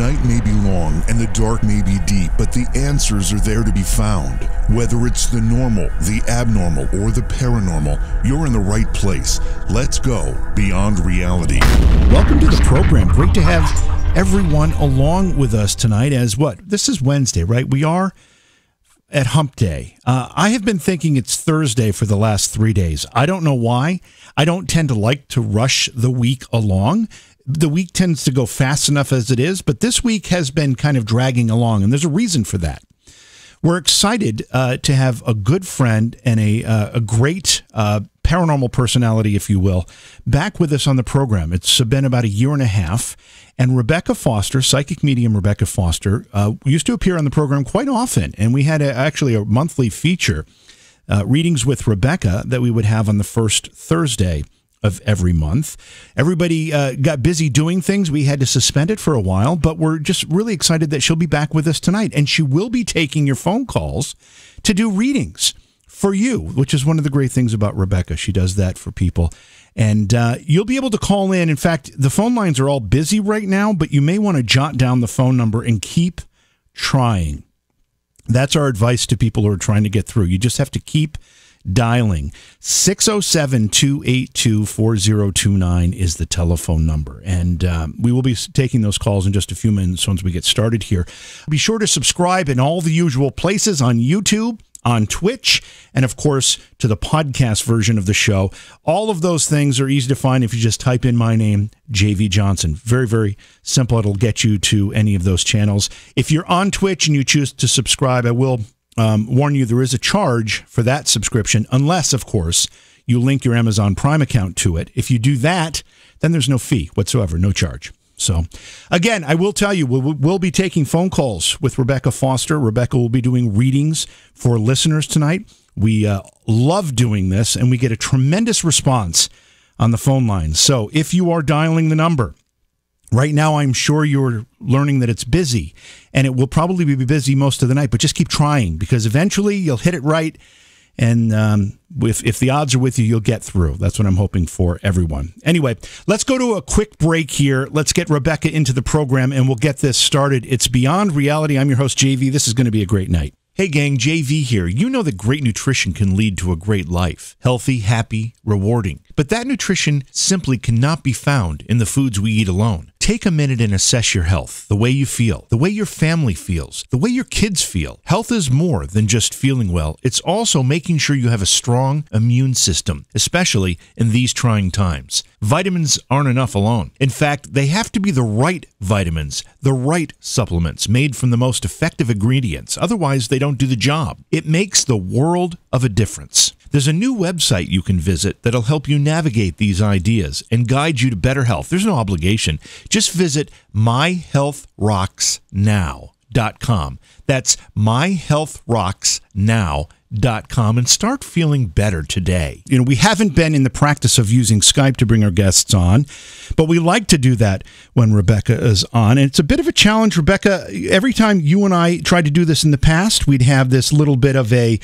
night may be long and the dark may be deep, but the answers are there to be found. Whether it's the normal, the abnormal, or the paranormal, you're in the right place. Let's go beyond reality. Welcome to the program. Great to have everyone along with us tonight as what? This is Wednesday, right? We are at Hump Day. I have been thinking it's Thursday for the last 3 days. I don't know why. I don't tend to like to rush the week along. The week tends to go fast enough as it is, but this week has been kind of dragging along, and there's a reason for that. We're excited to have a good friend and a great paranormal personality, if you will, back with us on the program. It's been about a year and a half, and Rebecca Foster, psychic medium Rebecca Foster, used to appear on the program quite often, and we had actually a monthly feature, Readings with Rebecca, that we would have on the first Thursday of every month. Everybody got busy doing things. We had to suspend it for a while, but we're just really excited that she'll be back with us tonight, and she will be taking your phone calls to do readings for you, which is one of the great things about Rebecca. She does that for people. And you'll be able to call in. In fact, the phone lines are all busy right now, but you may want to jot down the phone number and keep trying. That's our advice to people who are trying to get through. You just have to keep dialing. 607-282-4029 is the telephone number. And we will be taking those calls in just a few minutes once we get started here. Be sure to subscribe in all the usual places on YouTube, on Twitch, and of course to the podcast version of the show. All of those things are easy to find if you just type in my name, JV Johnson. Very, very simple. It'll get you to any of those channels. If you're on Twitch and you choose to subscribe, I will warn you there is a charge for that subscription, unless, of course, you link your Amazon Prime account to it. If you do that, then there's no fee whatsoever, no charge. So, again, I will tell you, we'll be taking phone calls with Rebecca Foster. Rebecca will be doing readings for listeners tonight. We love doing this, and we get a tremendous response on the phone lines. So, if you are dialing the number, right now I'm sure you're learning that it's busy, and it will probably be busy most of the night, but just keep trying, because eventually you'll hit it right. And if the odds are with you, you'll get through. That's what I'm hoping for everyone. Anyway, let's go to a quick break here. Let's get Rebecca into the program, and we'll get this started. It's Beyond Reality. I'm your host, JV. This is going to be a great night. Hey, gang, JV here. You know that great nutrition can lead to a great life. Healthy, happy, rewarding. But that nutrition simply cannot be found in the foods we eat alone. Take a minute and assess your health, the way you feel, the way your family feels, the way your kids feel. Health is more than just feeling well. It's also making sure you have a strong immune system, especially in these trying times. Vitamins aren't enough alone. In fact, they have to be the right vitamins, the right supplements made from the most effective ingredients. Otherwise, they don't do the job. It makes the world of a difference. There's a new website you can visit that'll help you navigate these ideas and guide you to better health. There's no obligation. Just visit myhealthrocksnow.com. That's myhealthrocksnow.com and start feeling better today. You know, we haven't been in the practice of using Skype to bring our guests on, but we like to do that when Rebecca is on. And it's a bit of a challenge, Rebecca. Every time you and I tried to do this in the past, we'd have this little bit of a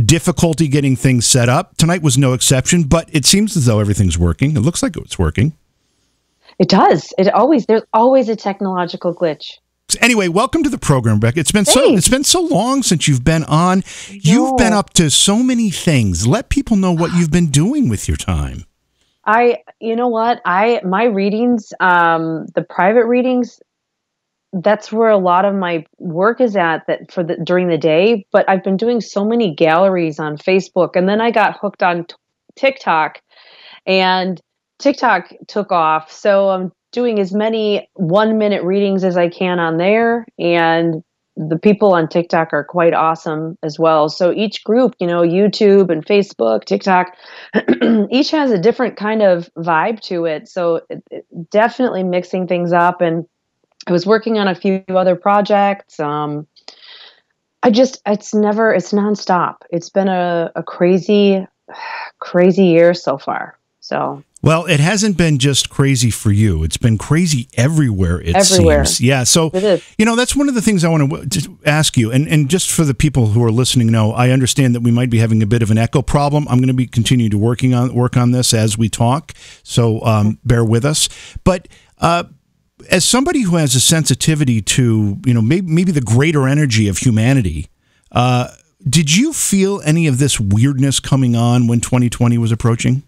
difficulty getting things set up. Tonight was no exception, but it seems as though everything's working. It looks like it's working. It does. There's always a technological glitch. Anyway, welcome to the program, Rebecca. It's been so long since you've been on. You've been up to so many things. Let people know what you've been doing with your time. You know what? My readings, the private readings, that's where a lot of my work is at during the day. But I've been doing so many galleries on Facebook, and then I got hooked on TikTok, and TikTok took off. So I'm doing as many 1-minute readings as I can on there. And the people on TikTok are quite awesome as well. So each group, YouTube and Facebook, TikTok, each has a different kind of vibe to it. So definitely mixing things up. And I was working on a few other projects. It's nonstop. It's been a crazy year so far. So. Well, it hasn't been just crazy for you. It's been crazy everywhere, it seems. Yeah, so, that's one of the things I want to just ask you. And just for the people who are listening know, I understand that we might be having a bit of an echo problem. I'm going to be continuing to work on this as we talk, so bear with us. But as somebody who has a sensitivity to, maybe the greater energy of humanity, did you feel any of this weirdness coming on when 2020 was approaching?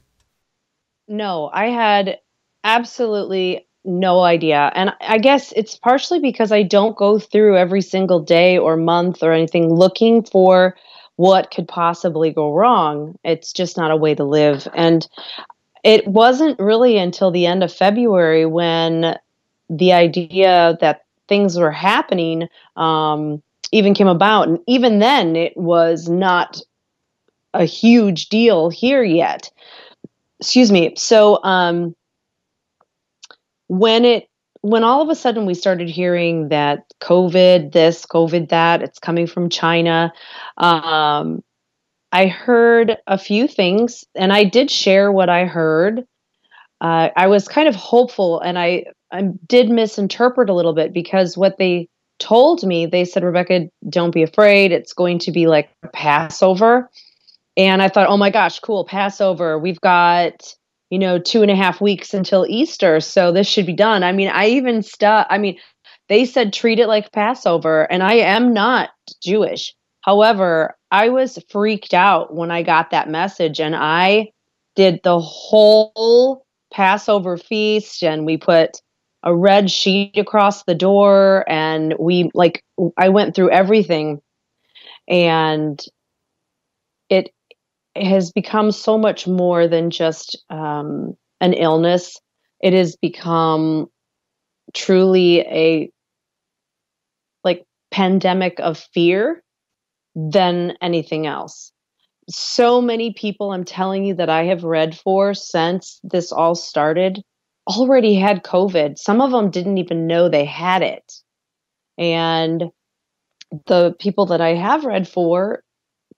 No, I had absolutely no idea. And I guess it's partially because I don't go through every single day or month or anything looking for what could possibly go wrong. It's just not a way to live. And it wasn't really until the end of February when the idea that things were happening even came about. And even then, it was not a huge deal here yet. Excuse me. So when all of a sudden we started hearing that COVID this, COVID that, it's coming from China, I heard a few things, and I did share what I heard. I was kind of hopeful, and I did misinterpret a little bit because what they told me, they said, Rebecca, don't be afraid. It's going to be like a Passover. And I thought, oh my gosh, cool, Passover. We've got, 2.5 weeks until Easter. So this should be done. I mean, they said treat it like Passover, and I am not Jewish. However, I was freaked out when I got that message, and I did the whole Passover feast, and we put a red sheet across the door, and I went through everything, and it has become so much more than just an illness. It has become truly a pandemic of fear than anything else. So many people, I'm telling you, that I have read for since this all started already had COVID. Some of them didn't even know they had it. And the people that I have read for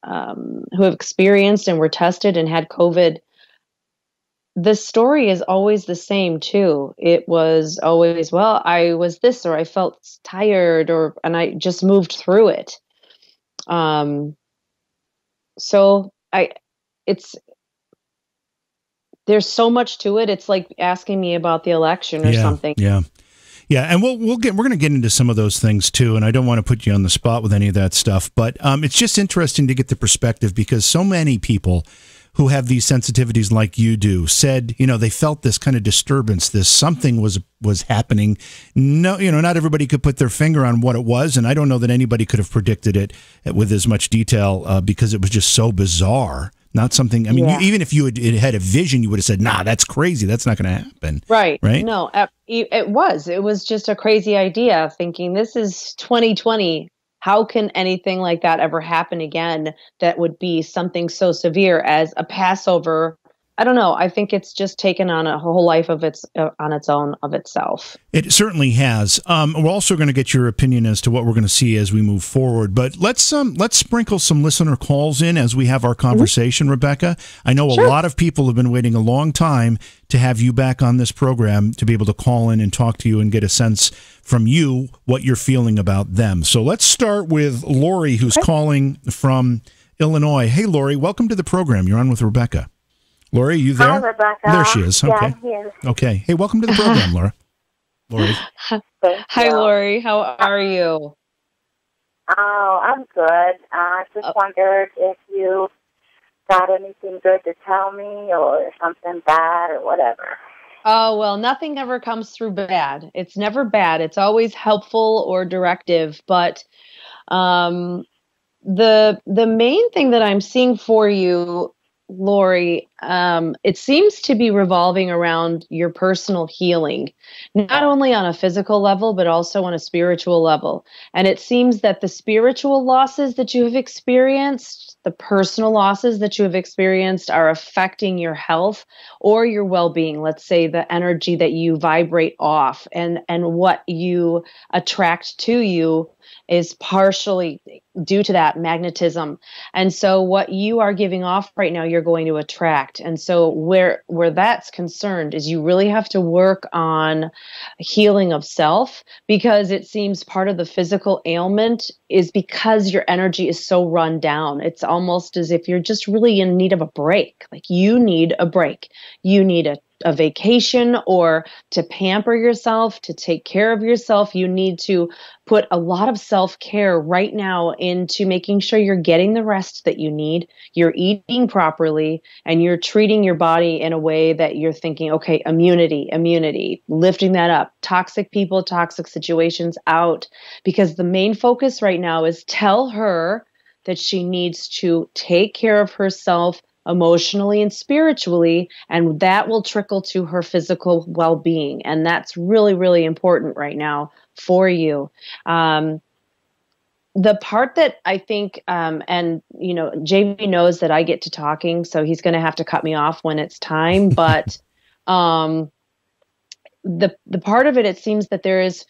who have experienced and were tested and had COVID, the story is always the same too. It was always, well, I was this, or I felt tired, and I just moved through it. So there's so much to it. It's like asking me about the election or something. Yeah. Yeah, and we're going to get into some of those things too, and I don't want to put you on the spot with any of that stuff, but it's just interesting to get the perspective, because so many people who have these sensitivities like you do said, they felt this kind of disturbance, this something was happening. No, not everybody could put their finger on what it was, and I don't know that anybody could have predicted it with as much detail because it was just so bizarre. Not something, even if you had a vision, you would have said, nah, that's crazy. That's not going to happen. Right. Right. No, it was just a crazy idea, thinking this is 2020. How can anything like that ever happen again? That would be something so severe as a Passover. I don't know. I think it's just taken on a whole life of its own of itself. It certainly has. We're also going to get your opinion as to what we're going to see as we move forward. But let's sprinkle some listener calls in as we have our conversation, mm-hmm. Rebecca. I know a lot of people have been waiting a long time to have you back on this program, to be able to call in and talk to you and get a sense from you what you're feeling about them. So let's start with Lori, who's calling from Illinois. Hey, Lori, welcome to the program. You're on with Rebecca. Lori, are you there? Hi, Rebecca. There she is. Okay. Yeah, I'm here. Okay. Hey, welcome to the program, Laura. Lori. Hi, Lori. How are you? Oh, I'm good. I just wondered if you got anything good to tell me, or something bad, or whatever. Oh, well, nothing ever comes through bad. It's never bad. It's always helpful or directive. But the main thing that I'm seeing for you, Lori, it seems to be revolving around your personal healing, not only on a physical level, but also on a spiritual level. And it seems that the spiritual losses that you have experienced, the personal losses that you have experienced, are affecting your health or your well-being. Let's say the energy that you vibrate off and what you attract to you is partially due to that magnetism. And so what you are giving off right now, you're going to attract. And so where that's concerned is you really have to work on healing of self, because it seems part of the physical ailment is because your energy is so run down. It's almost as if you're just really in need of a break. Like you need a break. You need a vacation or to pamper yourself, to take care of yourself, you need to put a lot of self-care right now into making sure you're getting the rest that you need, you're eating properly, and you're treating your body in a way that you're thinking, okay, immunity, lifting that up, toxic people, toxic situations out, because the main focus right now is tell her that she needs to take care of herself emotionally and spiritually, and that will trickle to her physical well-being. And that's really, really important right now for you. The part that I think, and JV knows that I get to talking, so he's going to have to cut me off when it's time. But the part of it seems that there's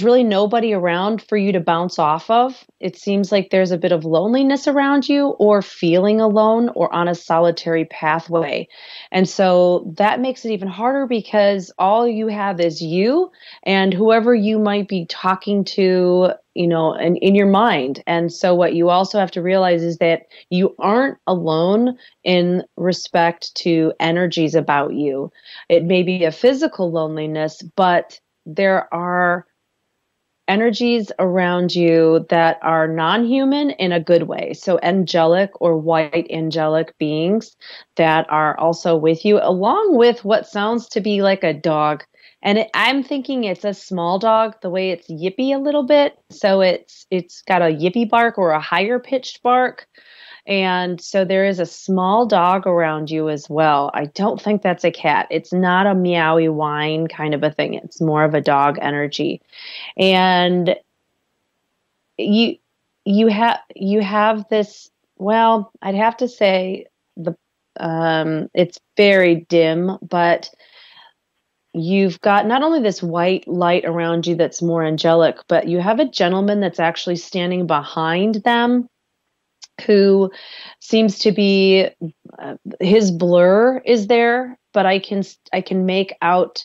really nobody around for you to bounce off of. It seems like there's a bit of loneliness around you, or feeling alone, or on a solitary pathway. And so that makes it even harder, because all you have is you and whoever you might be talking to, in your mind. And so what you also have to realize is that you aren't alone in respect to energies about you. It may be a physical loneliness, but there are energies around you that are non-human in a good way. So angelic or white angelic beings that are also with you, along with what sounds to be like a dog. And I'm thinking it's a small dog, the way it's yippy a little bit. So it's got a yippy bark or a higher pitched bark. And so there is a small dog around you as well. I don't think that's a cat. It's not a meowy whine kind of a thing. It's more of a dog energy. And you have this, well, I'd have to say it's very dim, but you've got not only this white light around you that's more angelic, but you have a gentleman that's actually standing behind them, who seems to be his blur is there, but I can make out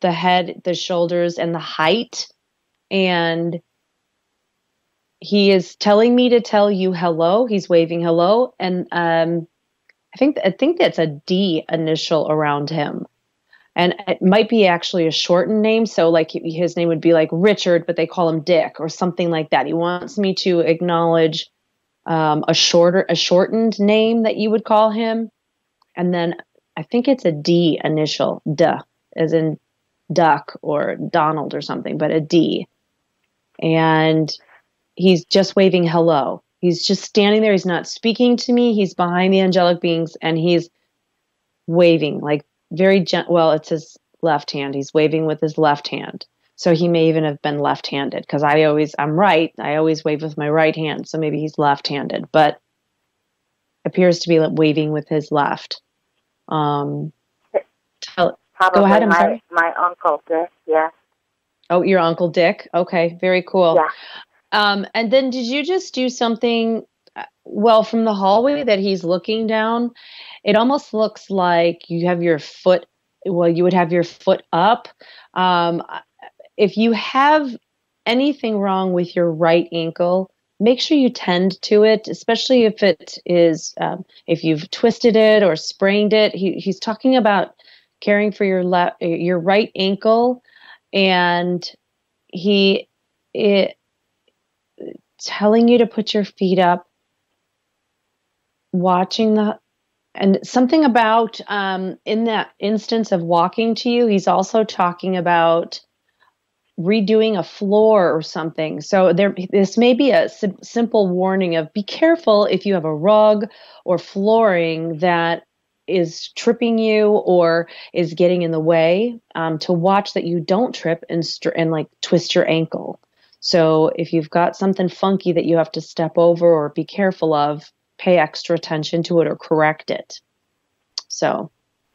the head, the shoulders, and the height. And he is telling me to tell you hello. He's waving hello. And I think that's a D initial around him. And it might be actually a shortened name. So like his name would be like Richard, but they call him Dick or something like that. He wants me to acknowledge a shortened name that you would call him. And then I think it's a D initial, duh, as in duck or Donald or something, but a D. And he's just waving hello. He's just standing there. He's not speaking to me. He's behind the angelic beings, and he's waving like very well, it's his left hand. He's waving with his left hand. So he may even have been left-handed, because I'm right. I always wave with my right hand. So maybe he's left-handed, but appears to be waving with his left. Probably go ahead. I'm sorry. My Uncle Dick. Yeah. Oh, your Uncle Dick. Okay. Very cool. Yeah. And then did you just do something, well, from the hallway that he's looking down, it almost looks like you have your foot, well, you would have your foot up. If you have anything wrong with your right ankle, make sure you tend to it, especially if it is, if you've twisted it or sprained it. He's talking about caring for your right ankle, and telling you to put your feet up, watching and something about, in that instance of walking to you, he's also talking about redoing a floor or something. So this may be a simple warning of be careful if you have a rug or flooring that is tripping you or is getting in the way, to watch that you don't trip and like twist your ankle. So if you've got something funky that you have to step over or be careful of, pay extra attention to it or correct it. So,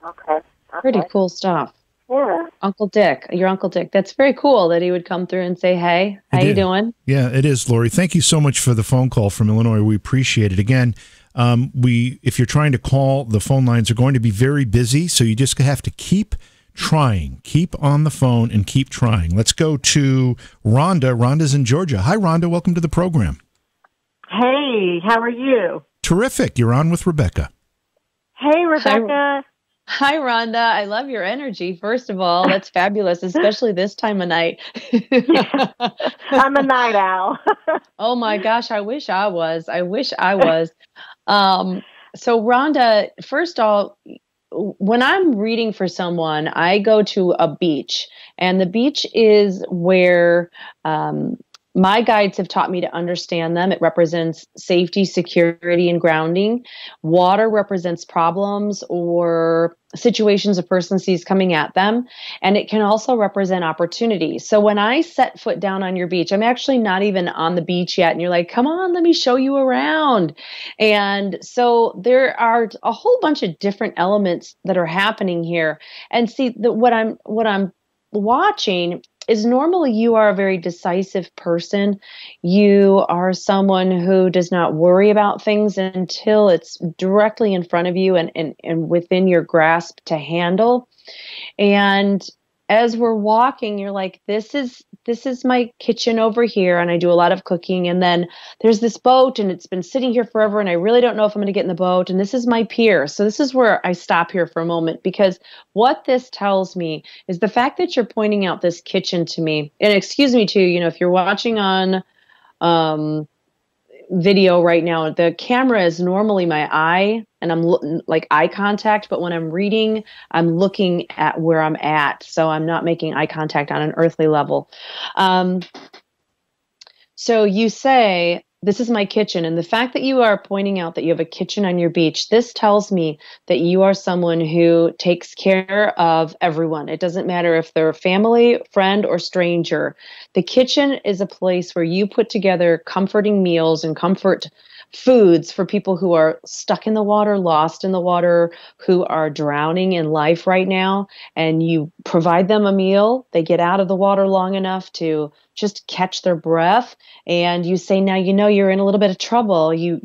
okay. Pretty cool stuff. Yeah. Uncle Dick, your Uncle Dick. That's very cool that he would come through and say, hey, how you doing? Yeah, it is, Lori. Thank you so much for the phone call from Illinois. We appreciate it. Again, if you're trying to call, the phone lines are going to be very busy, so you just have to keep trying. Keep on the phone and keep trying. Let's go to Rhonda. Rhonda's in Georgia. Hi, Rhonda. Welcome to the program. Hey, how are you? Terrific. You're on with Rebecca. Hey, Rebecca. Hi, Rhonda. I love your energy. First of all, that's fabulous, especially this time of night. I'm a night owl. Oh my gosh, I wish I was. I wish I was. Um, so Rhonda, first of all, when I'm reading for someone, I go to a beach, and the beach is where my guides have taught me to understand them. It represents safety, security, and grounding. Water represents problems or situations a person sees coming at them, and it can also represent opportunity. So when I set foot down on your beach, I'm actually not even on the beach yet, and you're like, "Come on, let me show you around." And so there are a whole bunch of different elements that are happening here. And see, what I'm watching is normally you are a very decisive person. You are someone who does not worry about things until it's directly in front of you and within your grasp to handle. And as we're walking, you're like, this is my kitchen over here, and I do a lot of cooking. And then there's this boat, and it's been sitting here forever, and I really don't know if I'm going to get in the boat. And this is my pier. So this is where I stop here for a moment, because what this tells me is the fact that you're pointing out this kitchen to me. And excuse me too, if you're watching on video right now, the camera is normally my eye, and I'm like eye contact, but when I'm reading, I'm looking at where I'm at, so I'm not making eye contact on an earthly level. So you say, this is my kitchen. And the fact that you are pointing out that you have a kitchen on your beach, this tells me that you are someone who takes care of everyone. It doesn't matter if they're family, friend, or stranger. The kitchen is a place where you put together comforting meals and comfort foods for people who are stuck in the water, lost in the water, who are drowning in life right now. And you provide them a meal. They get out of the water long enough to just catch their breath, and you say, now you're in a little bit of trouble. You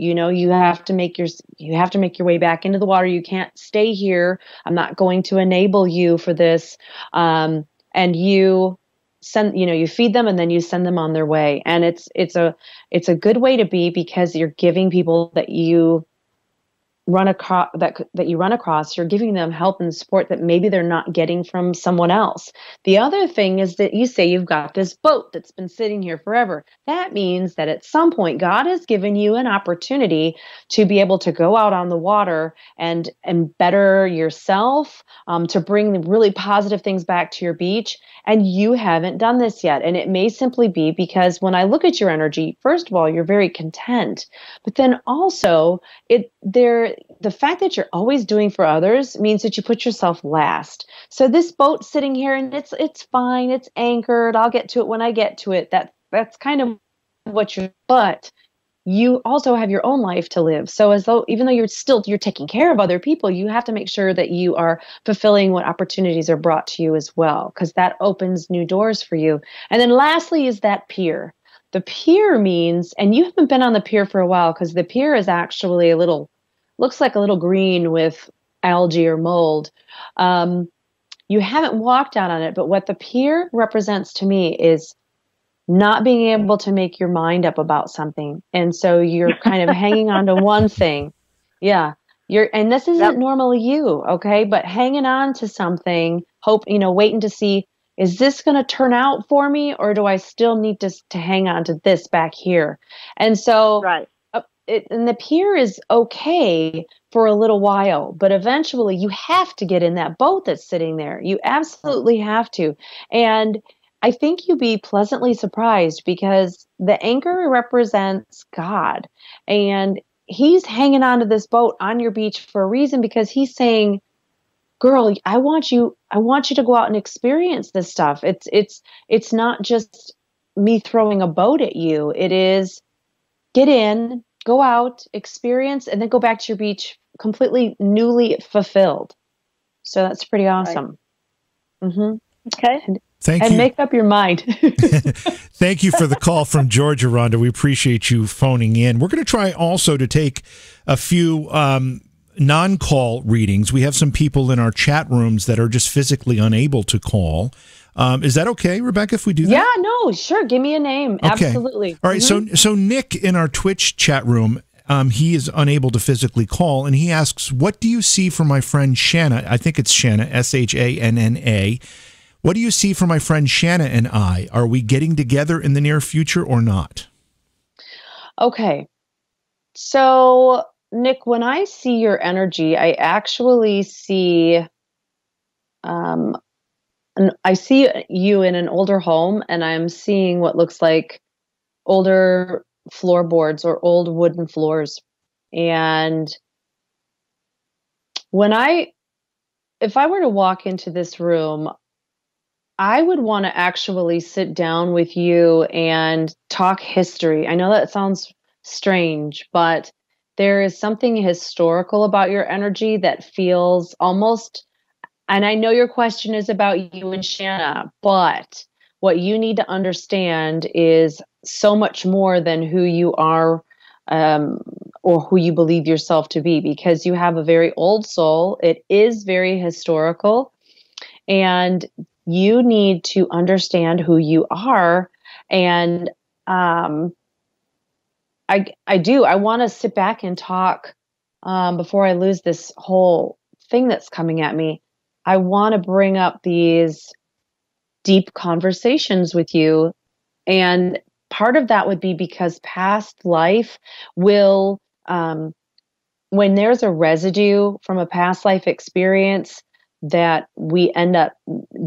have to make your way back into the water. You can't stay here. I'm not going to enable you for this. And you you feed them, and then you send them on their way. And it's a good way to be, because you're giving people that you run across, you're giving them help and support that maybe they're not getting from someone else. The other thing is that you say you've got this boat that's been sitting here forever. That means that at some point God has given you an opportunity to be able to go out on the water and better yourself, to bring the really positive things back to your beach. And you haven't done this yet. And it may simply be because when I look at your energy, first of all, you're very content, but then also the fact that you're always doing for others means that you put yourself last. So this boat sitting here, and it's fine, it's anchored, I'll get to it when I get to it. That's kind of what but you also have your own life to live. So even though you're taking care of other people, you have to make sure that you are fulfilling what opportunities are brought to you as well, because that opens new doors for you. And then lastly is that pier. The pier means, and you haven't been on the pier for a while, because the pier is actually looks like a little green with algae or mold. You haven't walked out on it, but what the pier represents to me is not being able to make your mind up about something. And so you're kind of hanging on to one thing. Yeah. And this isn't normally you, okay? But hanging on to something, waiting to see, is this going to turn out for me, or do I still need to hang on to this back here? And so, right. And the pier is okay for a little while, but eventually you have to get in that boat that's sitting there. You absolutely have to. And I think you'd be pleasantly surprised, because the anchor represents God, and he's hanging onto this boat on your beach for a reason, because he's saying, girl, I want you to go out and experience this stuff. It's not just me throwing a boat at you. It is get in, go out, experience, and then go back to your beach completely newly fulfilled. So that's pretty awesome. Right. Mm-hmm. Okay. Thank you. And make up your mind. Thank you for the call from Georgia, Rhonda. We appreciate you phoning in. We're going to try also to take a few non-call readings. We have some people in our chat rooms that are just physically unable to call. Is that okay, Rebecca, if we do that? Yeah, no, sure. Give me a name. Okay. Absolutely. All right. Mm-hmm. So Nick in our Twitch chat room he is unable to physically call, and he asks, what do you see for my friend Shanna? I think it's Shanna, Shanna. What do you see for my friend Shanna and I? Are we getting together in the near future or not? Okay. So, Nick, when I see your energy, I actually see, um, I see you in an older home, and I'm seeing what looks like older floorboards or old wooden floors. And if I were to walk into this room, I would want to actually sit down with you and talk history. I know that sounds strange, but there is something historical about your energy that feels almost, and I know your question is about you and Shanna, but what you need to understand is so much more than who you are, um, or who you believe yourself to be, because you have a very old soul. It is very historical, and you need to understand who you are. And um, I do. I want to sit back and talk, before I lose this whole thing that's coming at me. I want to bring up these deep conversations with you. And part of that would be because past life will, when there's a residue from a past life experience, that we end up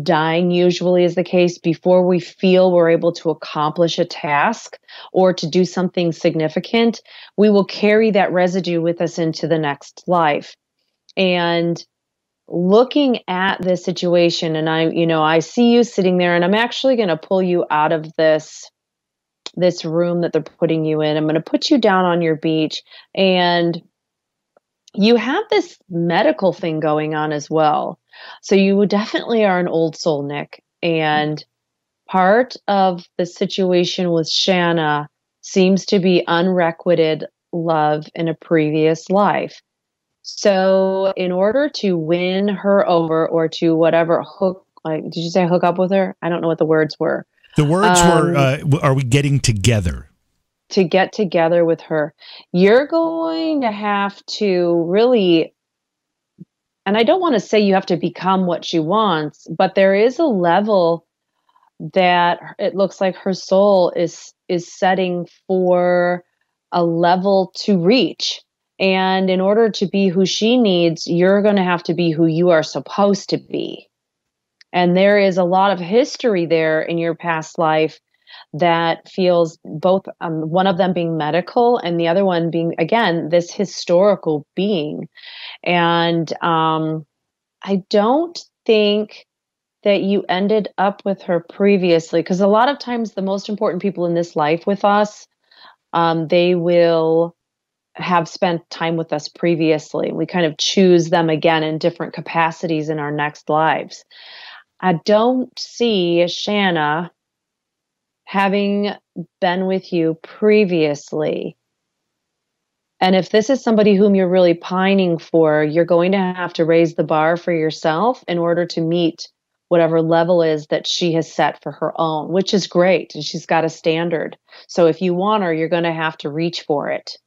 dying, usually is the case, before we feel we're able to accomplish a task or to do something significant, we will carry that residue with us into the next life. And looking at this situation, and I see you sitting there, and I'm actually going to pull you out of this room that they're putting you in. I'm going to put you down on your beach, and you have this medical thing going on as well. So you definitely are an old soul, Nick. And part of the situation with Shanna seems to be unrequited love in a previous life. So in order to win her over, or to whatever did you say hook up with her? I don't know what the words were. The words were, are we getting together? To get together with her, you're going to have to really, and I don't want to say you have to become what she wants, but there is a level that it looks like her soul is setting for a level to reach. And in order to be who she needs, you're going to have to be who you are supposed to be. And there is a lot of history there in your past life that feels both, one of them being medical and the other one being, again, this historical being. And I don't think that you ended up with her previously, because a lot of times the most important people in this life with us, they will have spent time with us previously. We kind of choose them again in different capacities in our next lives. I don't see Shanna having been with you previously. And if this is somebody whom you're really pining for, you're going to have to raise the bar for yourself in order to meet whatever level is that she has set for her own, which is great. And she's got a standard. So if you want her, you're going to have to reach for it.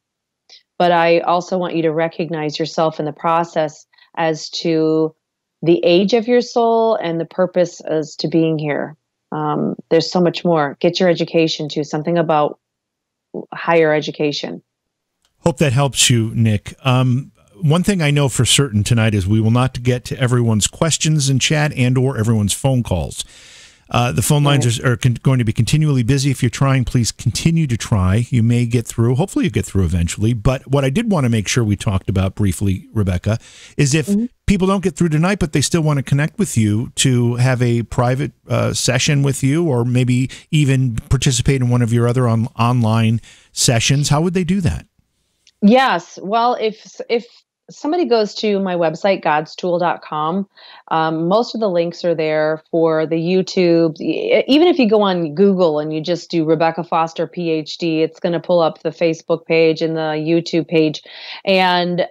But I also want you to recognize yourself in the process as to the age of your soul and the purpose as to being here. There's so much more. Get your education too, something about higher education. Hope that helps you, Nick. One thing I know for certain tonight is we will not get to everyone's questions in chat and or everyone's phone calls. The phone lines are going to be continually busy. If you're trying, please continue to try. You may get through. Hopefully you get through eventually. But what I did want to make sure we talked about briefly, Rebecca, is if people don't get through tonight, but they still want to connect with you to have a private session with you, or maybe even participate in one of your other online sessions, how would they do that? Yes. Well, if somebody goes to my website, godstool.com, most of the links are there for the YouTube. Even if you go on Google and you just do Rebecca Foster, PhD, it's going to pull up the Facebook page and the YouTube page. And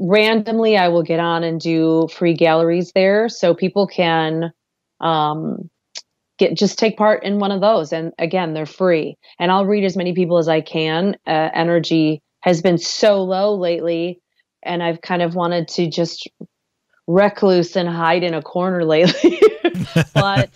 randomly, I will get on and do free galleries there, so people can just take part in one of those. And again, they're free. And I'll read as many people as I can, energy has been so low lately, and I've kind of wanted to just recluse and hide in a corner lately. But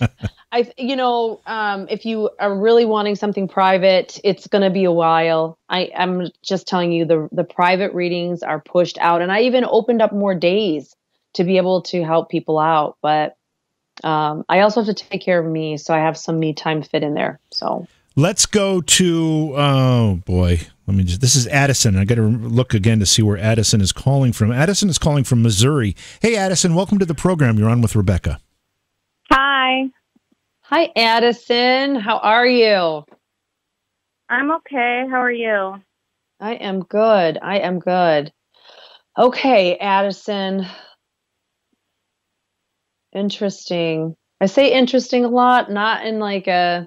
if you are really wanting something private, it's going to be a while. I'm just telling you, the private readings are pushed out, and I even opened up more days to be able to help people out. But I also have to take care of me, so I have some me time fit in there. So let's go to, oh boy, this is Addison. I got to look again to see where Addison is calling from. Addison is calling from Missouri. Hey, Addison, welcome to the program. You're on with Rebecca. Hi. Hi, Addison. How are you? I'm okay. How are you? I am good. Okay, Addison. Interesting. I say interesting a lot, not in I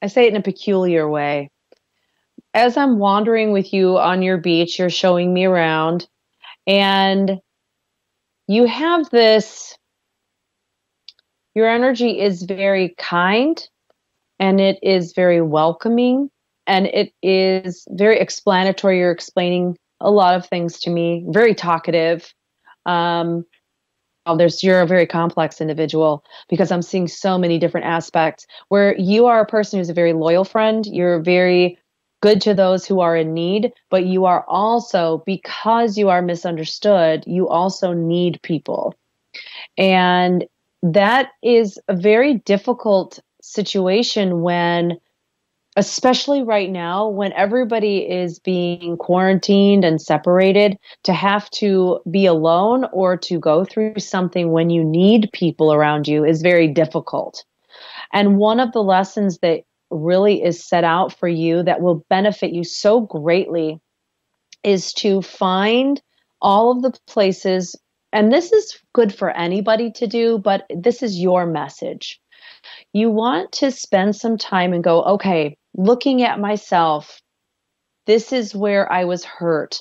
say it in a peculiar way. As I'm wandering with you on your beach, you're showing me around, and you have your energy is very kind, and it is very welcoming, and it is very explanatory. You're explaining a lot of things to me, very talkative. You're a very complex individual, because I'm seeing so many different aspects where you are a person who's a very loyal friend. You're very good to those who are in need, but you are also, because you are misunderstood, you also need people. And that is a very difficult situation when, especially right now, when everybody is being quarantined and separated, to have to be alone or to go through something when you need people around you is very difficult. And one of the lessons that really is set out for you that will benefit you so greatly is to find all of the places, and this is good for anybody to do, but this is your message. You want to spend some time and go, okay, looking at myself, this is where I was hurt.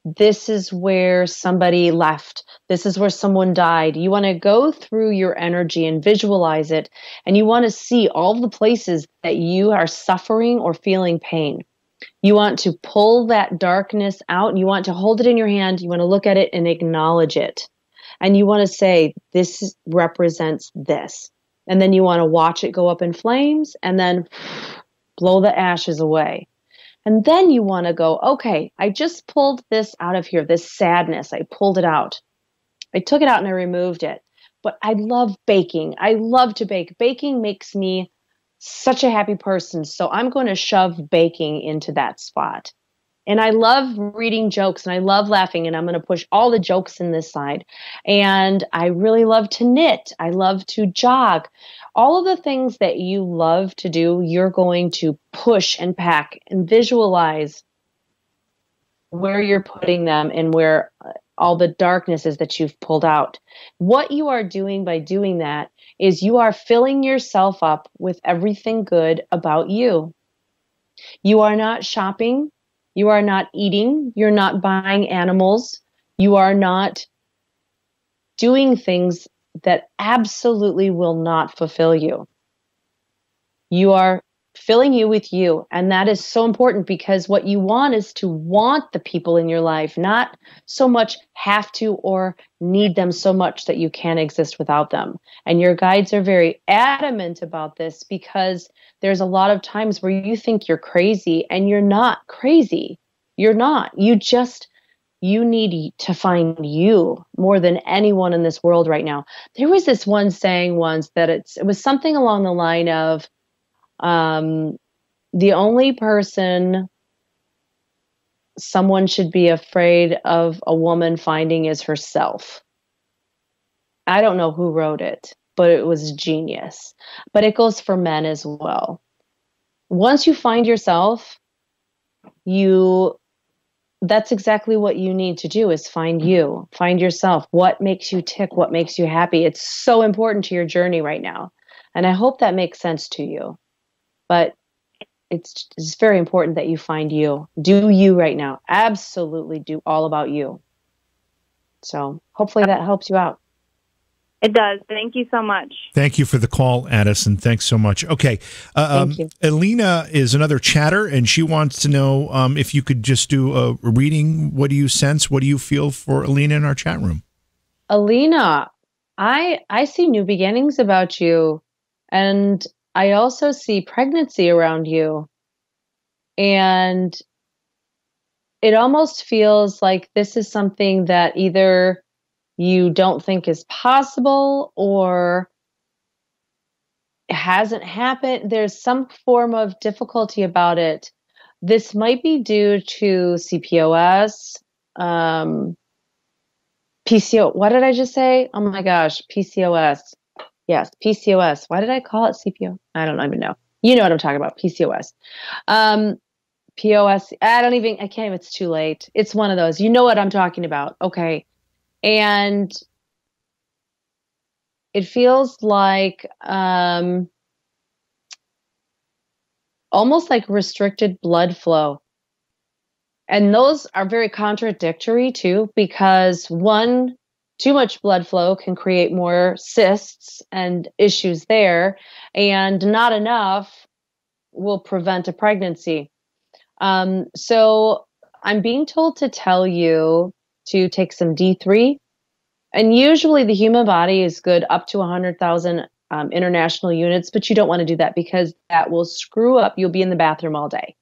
This is where somebody left. This is where someone died. You want to go through your energy and visualize it. And you want to see all the places that you are suffering or feeling pain. You want to pull that darkness out, and you want to hold it in your hand. You want to look at it and acknowledge it. And you want to say, this represents this. And then you want to watch it go up in flames and then blow the ashes away. And then you want to go, okay, I just pulled this out of here, this sadness. I pulled it out. I took it out and I removed it. But I love baking. I love to bake. Baking makes me such a happy person. So I'm going to shove baking into that spot. And I love reading jokes, and I love laughing, and I'm going to push all the jokes in this side. And I really love to knit. I love to jog. All of the things that you love to do, you're going to push and pack and visualize where you're putting them and where all the darkness is that you've pulled out. What you are doing by doing that is you are filling yourself up with everything good about you. You are not shopping. You are not eating. You're not buying animals. You are not doing things that absolutely will not fulfill you. You are filling you with you. And that is so important, because what you want is to want the people in your life, not so much have to or need them so much that you can't exist without them. And your guides are very adamant about this, because there's a lot of times where you think you're crazy, and you're not crazy. You're not. You need to find you more than anyone in this world right now. There was this one saying once that it was something along the line of, the only person someone should be afraid of a woman finding is herself. I don't know who wrote it, but it was genius. But it goes for men as well. Once you find yourself, that's exactly what you need to do, is find you, find yourself. What makes you tick? What makes you happy? It's so important to your journey right now. And I hope that makes sense to you. But it's very important that you find you. Do you right now. Absolutely do all about you. So hopefully that helps you out. It does. Thank you so much. Thank you for the call, Addison. Thanks so much. Okay. Thank you. Alina is another chatter, and she wants to know if you could just do a reading. What do you sense? What do you feel for Alina in our chat room? Alina, I see new beginnings about you, and I also see pregnancy around you. And it almost feels like this is something that either you don't think is possible or hasn't happened. There's some form of difficulty about it. This might be due to CPOS, PCO. What did I just say? Oh my gosh, PCOS. Yes, PCOS. Why did I call it CPO? I don't even know. You know what I'm talking about, PCOS. POS. I can't, it's too late. It's one of those. You know what I'm talking about. Okay. And it feels like almost like restricted blood flow. And those are very contradictory too, because one, too much blood flow can create more cysts and issues there, and not enough will prevent a pregnancy. So I'm being told to tell you to take some D3. And usually the human body is good up to 100,000 international units, but you don't want to do that because that will screw up. You'll be in the bathroom all day.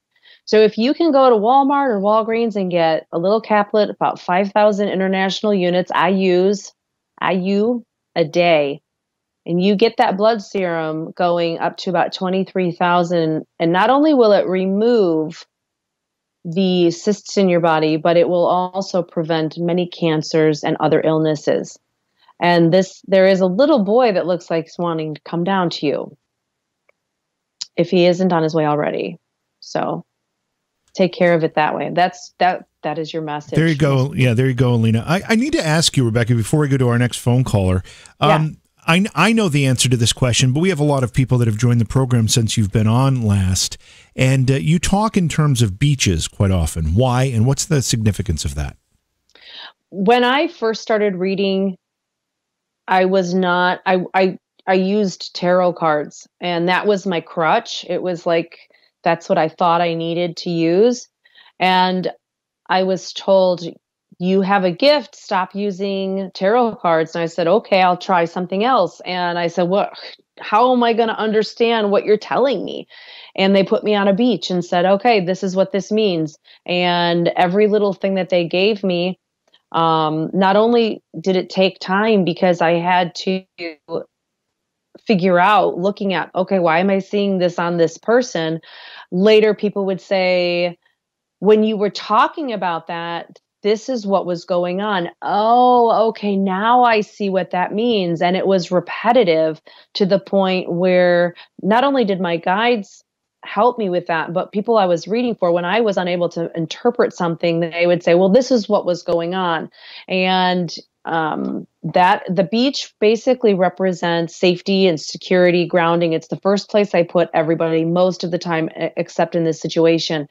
So if you can go to Walmart or Walgreens and get a little caplet, about 5,000 international units, IU a day, and you get that blood serum going up to about 23,000, and not only will it remove the cysts in your body, but it will also prevent many cancers and other illnesses. And there is a little boy that looks like he's wanting to come down to you if he isn't on his way already. So take care of it that way. That is your message. There you go. Yeah, there you go, Alina. I need to ask you, Rebecca, before we go to our next phone caller. I know the answer to this question, but we have a lot of people that have joined the program since you've been on last. And you talk in terms of beaches quite often. Why, and what's the significance of that? When I first started reading, I used tarot cards, and that was my crutch. It was like, that's what I thought I needed to use. And I was told, you have a gift, stop using tarot cards. And I said, okay, I'll try something else. And I said, well, how am I going to understand what you're telling me? And they put me on a beach and said, okay, this is what this means. And every little thing that they gave me, not only did it take time because I had to figure out, looking at, okay, why am I seeing this on this person? Later, people would say, when you were talking about that, this is what was going on. Oh, okay, now I see what that means. And it was repetitive to the point where not only did my guides help me with that, but people I was reading for, when I was unable to interpret something, they would say, well, this is what was going on. And that the beach basically represents safety and security, grounding. It's the first place I put everybody most of the time, except in this situation.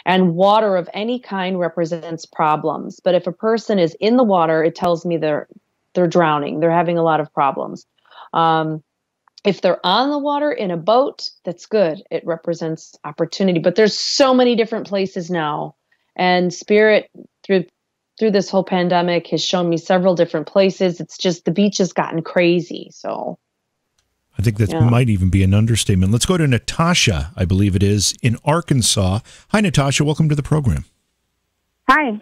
And water of any kind represents problems. But if a person is in the water, it tells me they're drowning. They're having a lot of problems. If they're on the water in a boat, that's good. It represents opportunity. But there's so many different places now. And Spirit, through this whole pandemic, has shown me several different places. It's just the beach has gotten crazy. So I think that might even be an understatement. Let's go to Natasha, I believe it is, in Arkansas. Hi, Natasha. Welcome to the program. Hi.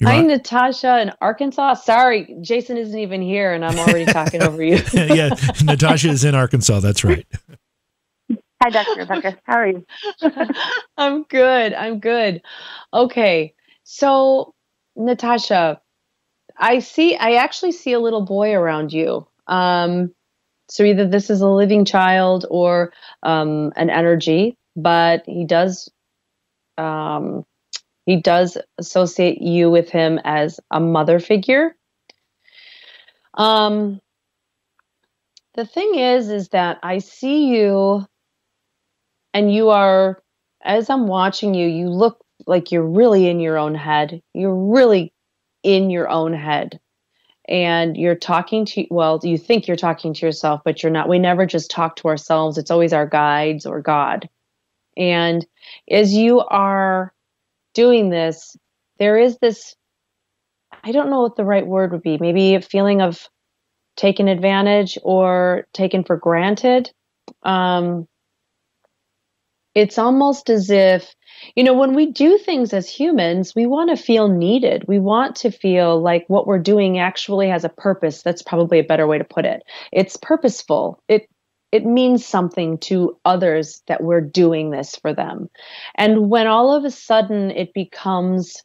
Hi, Natasha in Arkansas. Sorry, Jason isn't even here, and I'm already talking over you. Yeah, Natasha is in Arkansas. That's right. Hi, Dr. Rebecca. How are you? I'm good. Okay, so Natasha, I actually see a little boy around you. So either this is a living child or an energy, but he does associate you with him as a mother figure. The thing is that I see you, and you are, as I'm watching you, you look like you're really in your own head. You're really in your own head. and you're talking to, well, you think you're talking to yourself, but you're not. We never just talk to ourselves. It's always our guides or God. And as you are doing this, there is this, I don't know what the right word would be, maybe a feeling of taken advantage or taken for granted. It's almost as if, when we do things as humans, we want to feel needed. We want to feel like what we're doing actually has a purpose. That's probably a better way to put it. It's purposeful. It means something to others that we're doing this for them. And when all of a sudden it becomes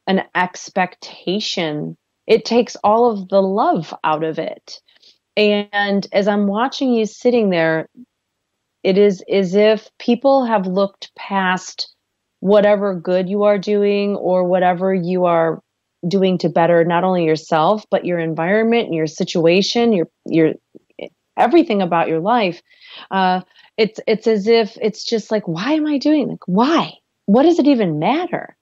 an expectation, it takes all of the love out of it. And as I'm watching you sitting there, it is as if people have looked past whatever good you are doing or whatever you are doing to better not only yourself, but your environment and your situation, your everything about your life. It's as if it's just like, why am I doing? Like, why? What does it even matter?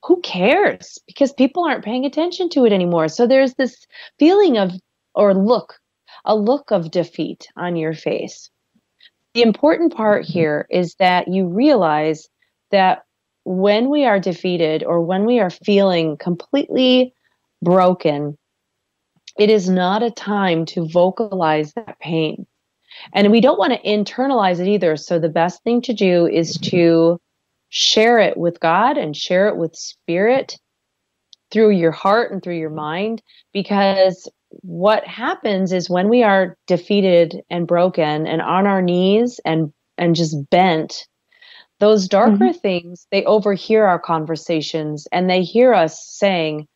Who cares? Because people aren't paying attention to it anymore. So there's this feeling of, or a look of defeat on your face. The important part here is that you realize that when we are defeated or when we are feeling completely broken, it is not a time to vocalize that pain. And we don't want to internalize it either. So the best thing to do is to share it with God and share it with spirit through your heart and through your mind, because what happens is when we are defeated and broken and on our knees and just bent, those darker things, they overhear our conversations and they hear us saying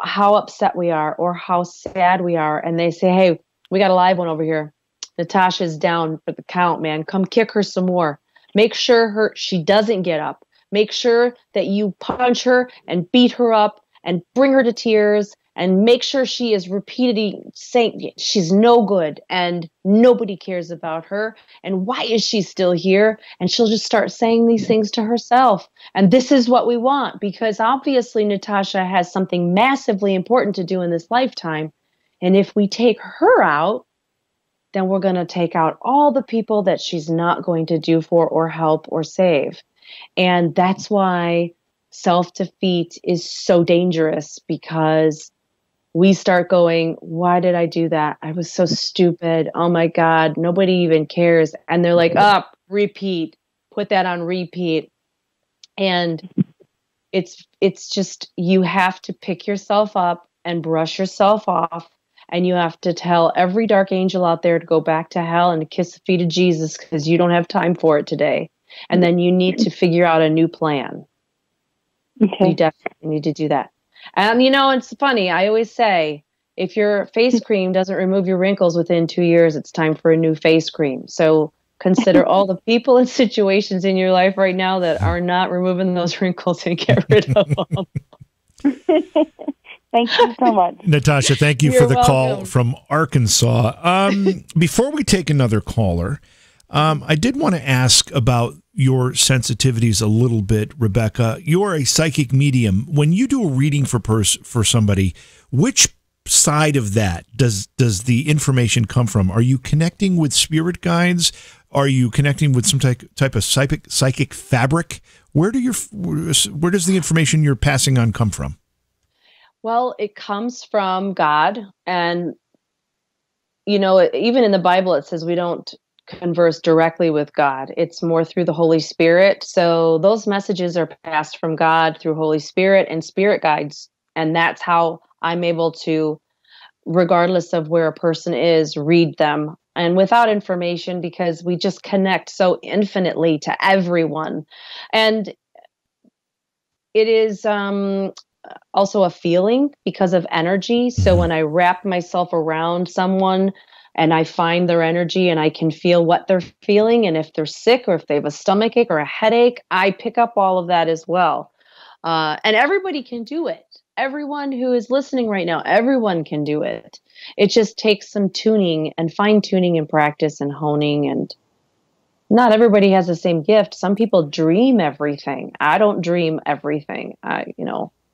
how upset we are or how sad we are. And they say, hey, we got a live one over here. Natasha's down for the count, man. Come kick her some more. Make sure she doesn't get up. Make sure that you punch her and beat her up and bring her to tears and make sure she is repeatedly saying she's no good and nobody cares about her. And why is she still here? And she'll just start saying these things to herself. And this is what we want, because obviously Natasha has something massively important to do in this lifetime. And if we take her out, then we're going to take out all the people that she's not going to do for or help or save. And that's why self-defeat is so dangerous, because we start going, why did I do that? I was so stupid. Oh my God, nobody even cares. And they're like, repeat, put that on repeat. And it's just, you have to pick yourself up and brush yourself off. And you have to tell every dark angel out there to go back to hell and to kiss the feet of Jesus, because you don't have time for it today. And then you need to figure out a new plan. Okay. You definitely need to do that. It's funny. I always say, if your face cream doesn't remove your wrinkles within 2 years, it's time for a new face cream. So consider all the people and situations in your life right now that are not removing those wrinkles and get rid of them. Thank you so much. Natasha, thank you for the call from Arkansas. Before we take another caller, I did want to ask about your sensitivities a little bit, Rebecca. You're a psychic medium. When you do a reading for somebody, which side of that does the information come from? Are you connecting with spirit guides? Are you connecting with some type of psychic fabric? Where does the information you're passing on come from? Well, it comes from God. And, even in the Bible, it says we don't converse directly with God. It's more through the Holy Spirit. So those messages are passed from God through Holy Spirit and spirit guides. And that's how I'm able to, regardless of where a person is, read them. And without information, because we just connect so infinitely to everyone. And it is also a feeling because of energy. So when I wrap myself around someone and I find their energy and I can feel what they're feeling, and if they're sick or if they have a stomachache or a headache, I pick up all of that as well. And everybody can do it. Everyone who is listening right now, everyone can do it. It just takes some tuning and fine tuning and practice and honing. And not everybody has the same gift. Some people dream everything. I don't dream everything.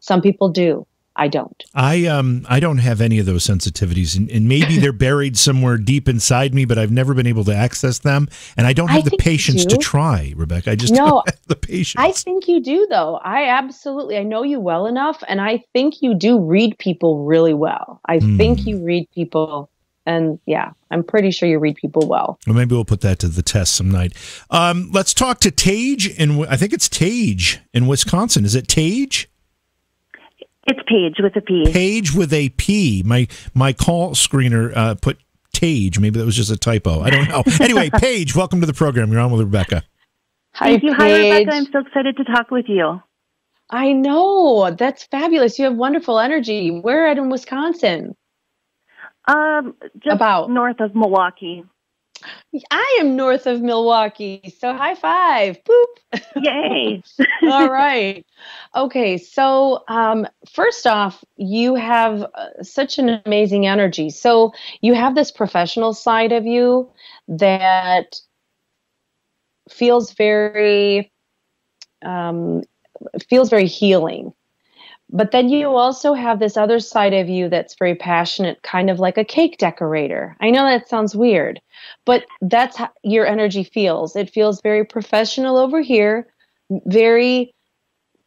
Some people do. I don't. I don't have any of those sensitivities, and maybe they're buried somewhere deep inside me, but I've never been able to access them, and I don't have the patience to try, Rebecca. I just don't have the patience. I think you do, though. I know you well enough, and I think you do read people really well. I think you read people, and yeah, I'm pretty sure you read people well. Well, maybe we'll put that to the test some night. Let's talk to Tage, I think it's Tage in Wisconsin. Is it Tage? It's Paige with a P. Paige with a P. My call screener put Tage. Maybe that was just a typo. I don't know. Anyway, Paige, welcome to the program. You're on with Rebecca. Thank you. Hi, Rebecca. I'm so excited to talk with you. I know. That's fabulous. You have wonderful energy. Where at in Wisconsin? Just north of Milwaukee. I am north of Milwaukee, so high five. Boop. Yay. All right. Okay, so first off, you have such an amazing energy. So you have this professional side of you that feels very healing. But then you also have this other side of you that's very passionate, kind of like a cake decorator. I know that sounds weird, but that's how your energy feels. It feels very professional over here, very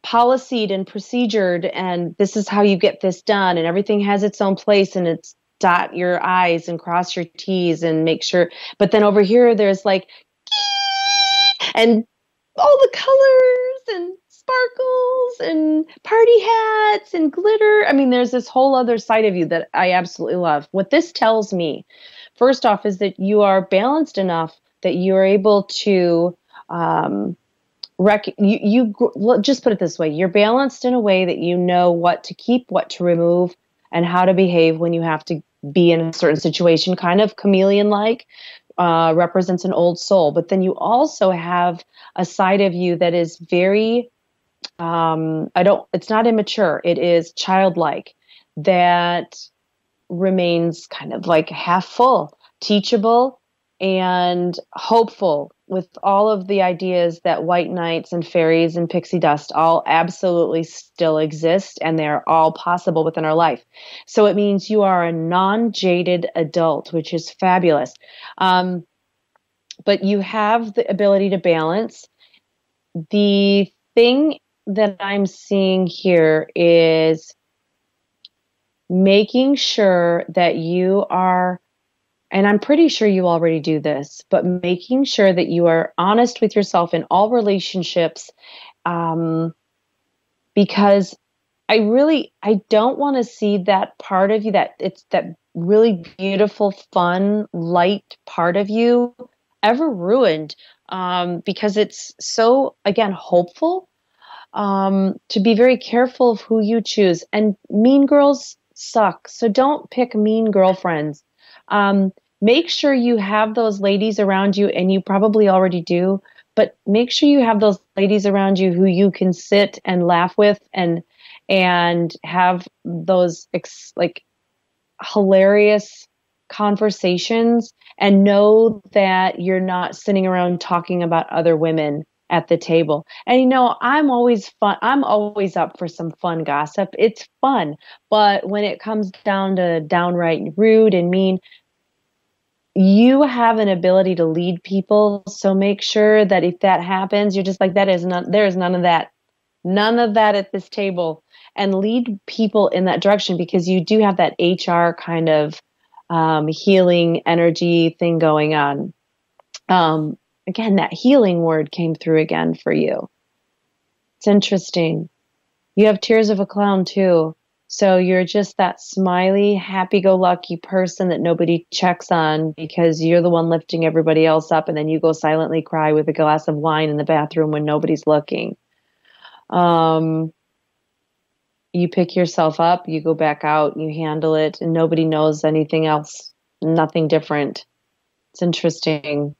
policed and procedured, and this is how you get this done, and everything has its own place, and it's dot your I's and cross your T's and make sure. But then over here, there's like, and all the colors and sparkles and party hats and glitter. I mean, there's this whole other side of you that I absolutely love. What this tells me, first off, is that you are balanced enough that you're able to just put it this way. You're balanced in a way that you know what to keep, what to remove, and how to behave when you have to be in a certain situation, kind of chameleon-like. Represents an old soul. But then you also have a side of you that is very it's not immature, it is childlike, that remains kind of like half full, teachable, and hopeful, with all of the ideas that white knights and fairies and pixie dust all absolutely still exist, and they're all possible within our life. So it means you are a non-jaded adult, which is fabulous. But you have the ability to balance. The thing that I'm seeing here is making sure that you are, and I'm pretty sure you already do this, but making sure that you are honest with yourself in all relationships, because I don't want to see that part of you, that it's that really beautiful, fun, light part of you ever ruined, because it's so, again, hopeful. To be very careful of who you choose. And mean girls suck, so don't pick mean girlfriends. Make sure you have those ladies around you, and you probably already do, but make sure you have those ladies around you who you can sit and laugh with and have those hilarious conversations, and know that you're not sitting around talking about other women at the table. And I'm always up for some fun gossip. It's fun. But when it comes down to downright rude and mean, you have an ability to lead people. So make sure that if that happens, you're just like, there is none of that. None of that at this table. And lead people in that direction, because you do have that HR kind of healing energy thing going on. Again, that healing word came through again for you. It's interesting. You have tears of a clown too. So you're just that smiley, happy-go-lucky person that nobody checks on, because you're the one lifting everybody else up, and then you go silently cry with a glass of wine in the bathroom when nobody's looking. You pick yourself up, you go back out, you handle it, and nobody knows anything else, nothing different. It's interesting.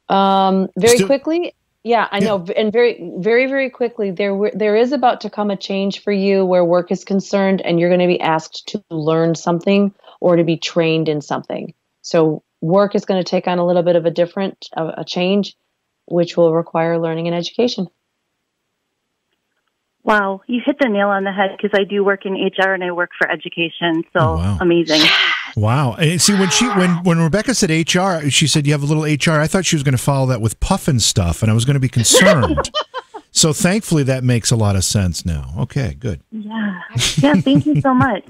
Quickly. Yeah, I know. And very, very, very quickly, there is about to come a change for you where work is concerned, and you're going to be asked to learn something or to be trained in something. So work is going to take on a little bit of a change, which will require learning and education. Wow, you hit the nail on the head because I do work in HR and I work for education. So amazing. Wow. And see, when Rebecca said HR, she said you have a little HR. I thought she was going to follow that with puffin stuff, and I was going to be concerned. So thankfully, that makes a lot of sense now. Okay, good. Yeah. Thank you so much.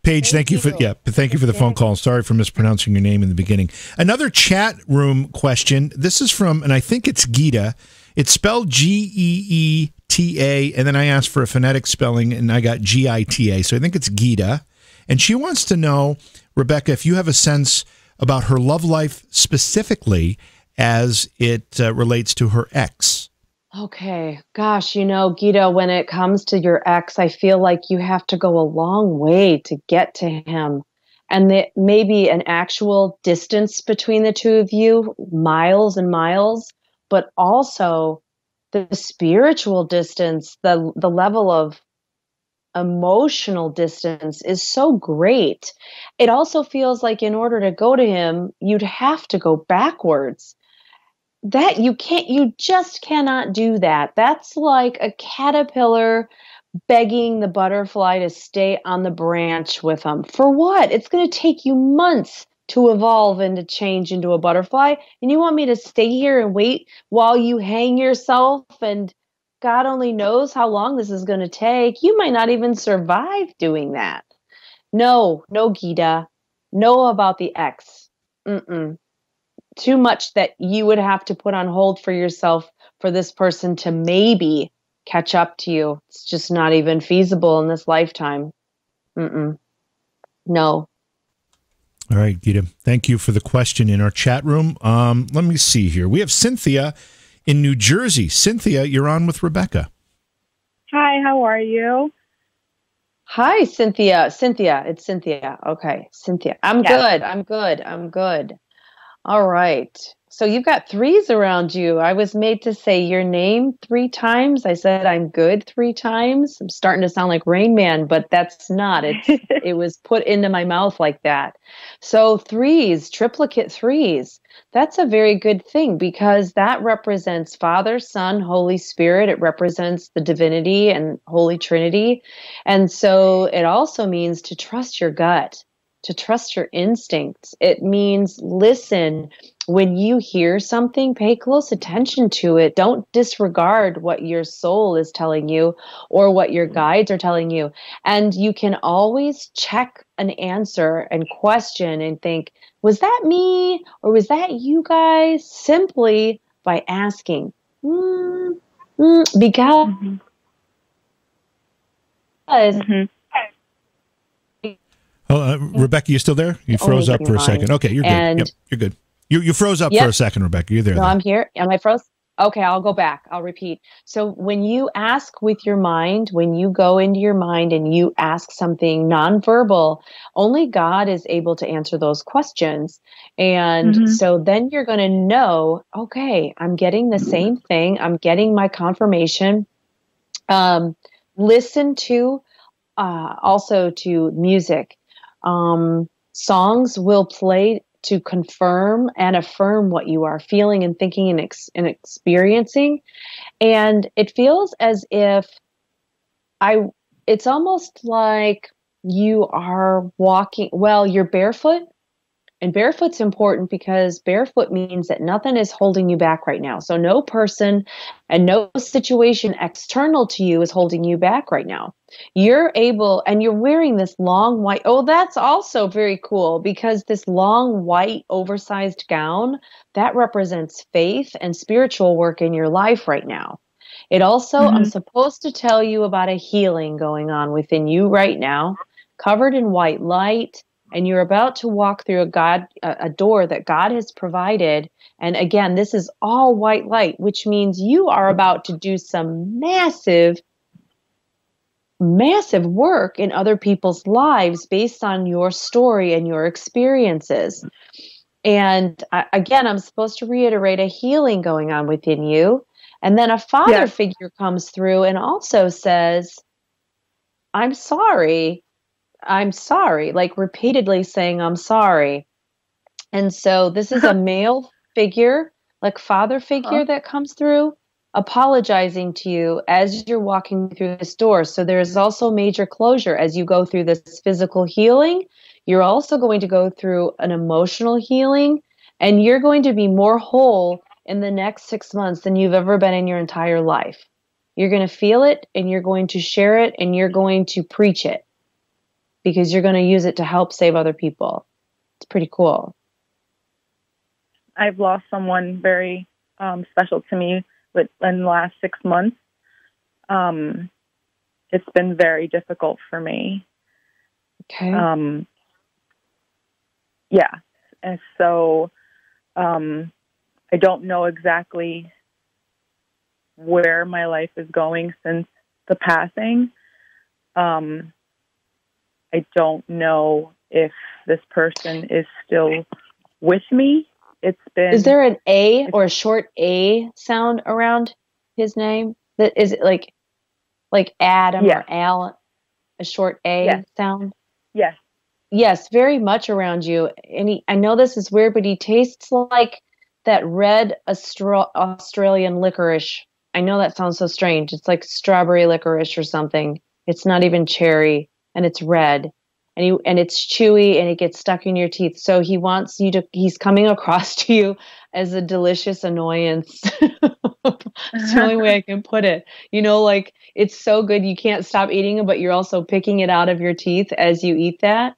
Paige, thank you for the phone call. Sorry for mispronouncing your name in the beginning. Another chat room question. This is from, and I think it's Gita. It's spelled Geeta, and then I asked for a phonetic spelling, and I got Gita. So I think it's Gita. And she wants to know, Rebecca, if you have a sense about her love life specifically as it relates to her ex. Okay. Gosh, Gita, when it comes to your ex, I feel like you have to go a long way to get to him. And there may be an actual distance between the two of you, miles and miles, but also the spiritual distance, the level of emotional distance is so great. It also feels like in order to go to him, you'd have to go backwards. That you just cannot do that. That's like a caterpillar begging the butterfly to stay on the branch with them. For what? It's going to take you months to evolve and to change into a butterfly. And you want me to stay here and wait while you hang yourself, and God only knows how long this is going to take. You might not even survive doing that. No, Gita. No about the ex. Too much that you would have to put on hold for yourself for this person to maybe catch up to you. It's just not even feasible in this lifetime. No. All right, Gita. Thank you for the question in our chat room. Let me see here. We have Cynthia in New Jersey. Cynthia, you're on with Rebecca. Hi, how are you? Hi, Cynthia. It's Cynthia. Okay, Cynthia. I'm good. All right. So you've got threes around you. I was made to say your name 3 times. I said I'm good 3 times. I'm starting to sound like Rain Man, but that's not. It was put into my mouth like that. So threes, triplicate threes. That's a very good thing because that represents Father, Son, Holy Spirit. It represents the divinity and Holy Trinity. And so it also means to trust your gut, to trust your instincts. It means listen. When you hear something, pay close attention to it. Don't disregard what your soul is telling you or what your guides are telling you. And you can always check an answer and question and think, was that me or was that you guys? Simply by asking. Because Rebecca, you still there? You froze up for a second. Okay, you're good. Yep, you're good. You froze up for a second, Rebecca. You're there. No, I'm here. Am I froze? Okay, I'll go back. I'll repeat. So when you ask with your mind, when you go into your mind and you ask something nonverbal, only God is able to answer those questions. And so then you're going to know, okay, I'm getting the same thing. I'm getting my confirmation. Listen to also to music. Songs will play to confirm and affirm what you are feeling and thinking and experiencing. And it feels as if it's almost like you are walking, you're barefoot. And barefoot's important because barefoot means that nothing is holding you back right now. So no person and no situation external to you is holding you back right now. You're able, and you're wearing this long white, that's also very cool because this long white oversized gown, that represents faith and spiritual work in your life right now. It also, I'm supposed to tell you about a healing going on within you right now, covered in white light. And you're about to walk through a door that God has provided. And again, this is all white light, which means you are about to do some massive work in other people's lives based on your story and your experiences. And again, I'm supposed to reiterate a healing going on within you. And then a father figure comes through and also says, I'm sorry, like repeatedly saying, I'm sorry. And so this is a male figure, like father figure that comes through. apologizing to you as you're walking through this door. So there's also major closure as you go through this physical healing. You're also going to go through an emotional healing, and you're going to be more whole in the next 6 months than you've ever been in your entire life. You're going to feel it, and you're going to share it, and you're going to preach it because you're going to use it to help save other people. It's pretty cool. I've lost someone very special to me in the last 6 months. It's been very difficult for me. Okay. Yeah. And so I don't know exactly where my life is going since the passing. I don't know if this person is still with me. Is there an A or a short A sound around his name? That is it like Adam or Al, a short A sound? Yes. Yes, very much around you. And I know this is weird, but he tastes like that red Australian licorice. I know that sounds so strange. It's like strawberry licorice or something. It's not even cherry, and it's red. And it's chewy, and it gets stuck in your teeth. So he wants you to, he's coming across to you as a delicious annoyance. It's the only way I can put it. You know, like it's so good you can't stop eating it, but you're also picking it out of your teeth as you eat that.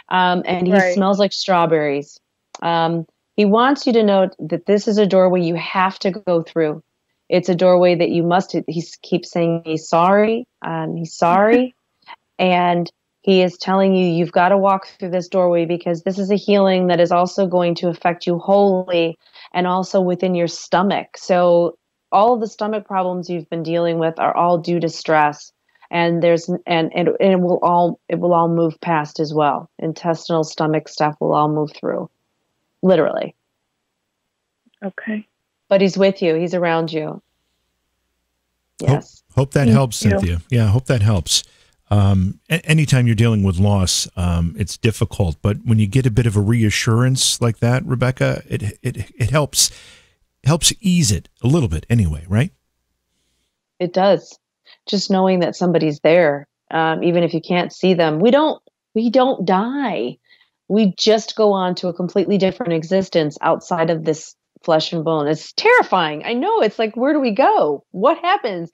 And he smells like strawberries. He wants you to know that this is a doorway you have to go through. It's a doorway that you must, he keeps saying he's sorry. He's sorry. And he is telling you, you've got to walk through this doorway because this is a healing that is also going to affect you wholly and also within your stomach. So all of the stomach problems you've been dealing with are all due to stress. And it will all move past as well. Intestinal, stomach stuff will all move through, literally. Okay. But he's with you. He's around you. Yes. Hope that helps, Cynthia. Yeah, hope that helps. Anytime you're dealing with loss, it's difficult. But when you get a bit of a reassurance like that, Rebecca, it helps ease it a little bit anyway, right? It does. Just knowing that somebody's there, even if you can't see them. We don't die. We just go on to a completely different existence outside of this flesh and bone. It's terrifying. I know. It's like, where do we go? What happens?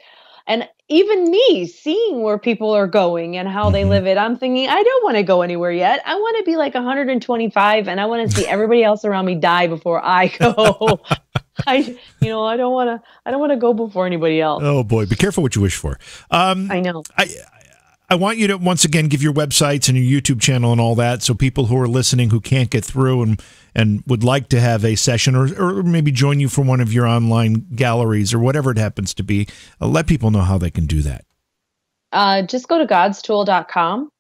And even me seeing where people are going and how they live it, I'm thinking, I don't want to go anywhere yet. I want to be like 125 and I want to see everybody else around me die before I go. I don't want to go before anybody else. Oh boy, be careful what you wish for. I know. I want you to once again give your websites and your YouTube channel and all that, so people who are listening who can't get through and would like to have a session or maybe join you for one of your online galleries or whatever it happens to be, let people know how they can do that. Just go to godstool.com.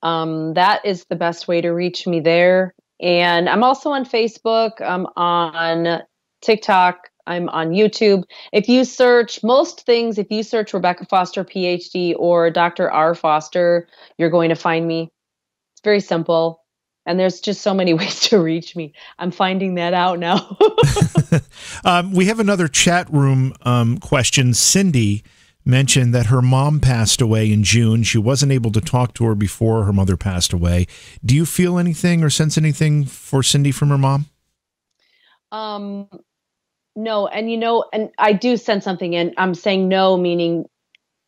That is the best way to reach me there. And I'm also on Facebook. I'm on TikTok. I'm on YouTube. If you search Rebecca Foster, PhD, or Dr. R. Foster, you're going to find me. It's very simple. And there's just so many ways to reach me. I'm finding that out now. We have another chat room question. Cindy mentioned that her mom passed away in June. She wasn't able to talk to her before her mother passed away. Do you feel anything or sense anything for Cindy from her mom? No, and I do sense something, and I'm saying no, meaning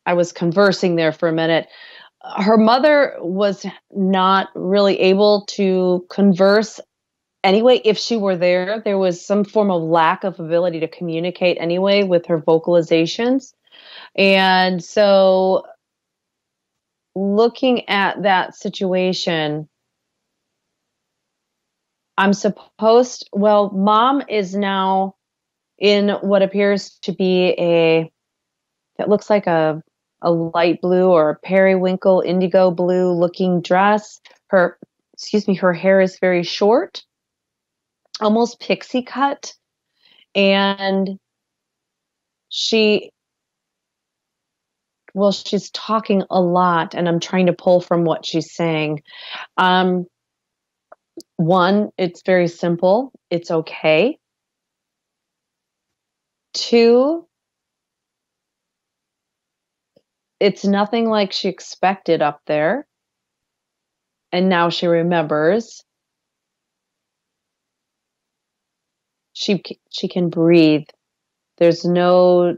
I was conversing there for a minute. Her mother was not really able to converse anyway. If she were there, there was some form of lack of ability to communicate anyway with her vocalizations. And so looking at that situation, Mom is now in what appears to be it looks like a light blue or a periwinkle indigo blue looking dress. Her hair is very short, almost pixie cut. And she's talking a lot, and I'm trying to pull from what she's saying. One, it's very simple. It's okay. Two, it's nothing like she expected up there. And now she remembers. She can breathe. There's no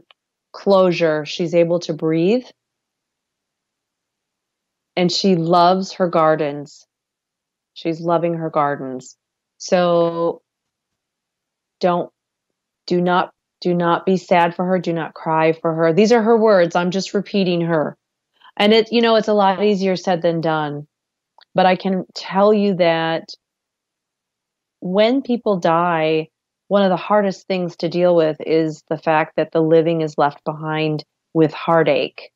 closure. She's able to breathe. And she loves her gardens. She's loving her gardens. So do not be sad for her. Do not cry for her. These are her words. I'm just repeating her. And it's a lot easier said than done. But I can tell you that when people die, one of the hardest things to deal with is the fact that the living is left behind with heartache.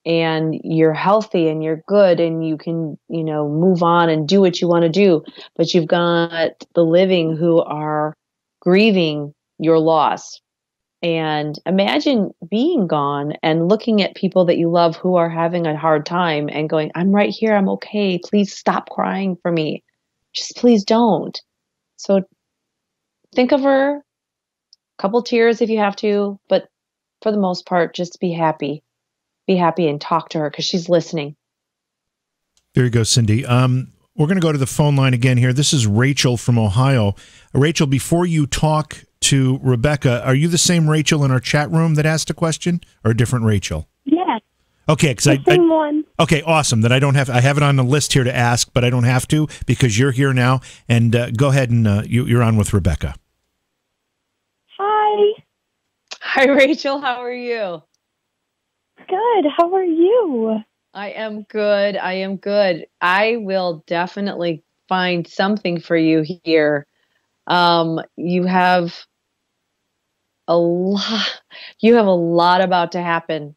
And you're healthy and you're good and you can, move on and do what you want to do. But you've got the living who are grieving your loss. And imagine being gone and looking at people that you love who are having a hard time and going, I'm right here. I'm okay. Please stop crying for me. Just please don't. So think of her, a couple tears if you have to, but for the most part, just be happy. Be happy and talk to her because she's listening. There you go, Cindy. We're going to go to the phone line again here. This is Rachel from Ohio. Rachel, before you talk to Rebecca, are you the same Rachel in our chat room that asked a question, or a different Rachel? Yes. Okay, because same one. Okay, awesome. That I have it on the list here to ask, but I don't have to because you're here now. And go ahead and you're on with Rebecca. Hi. Hi, Rachel. How are you? Good. How are you? I am good. I will definitely find something for you here. You have a lot about to happen.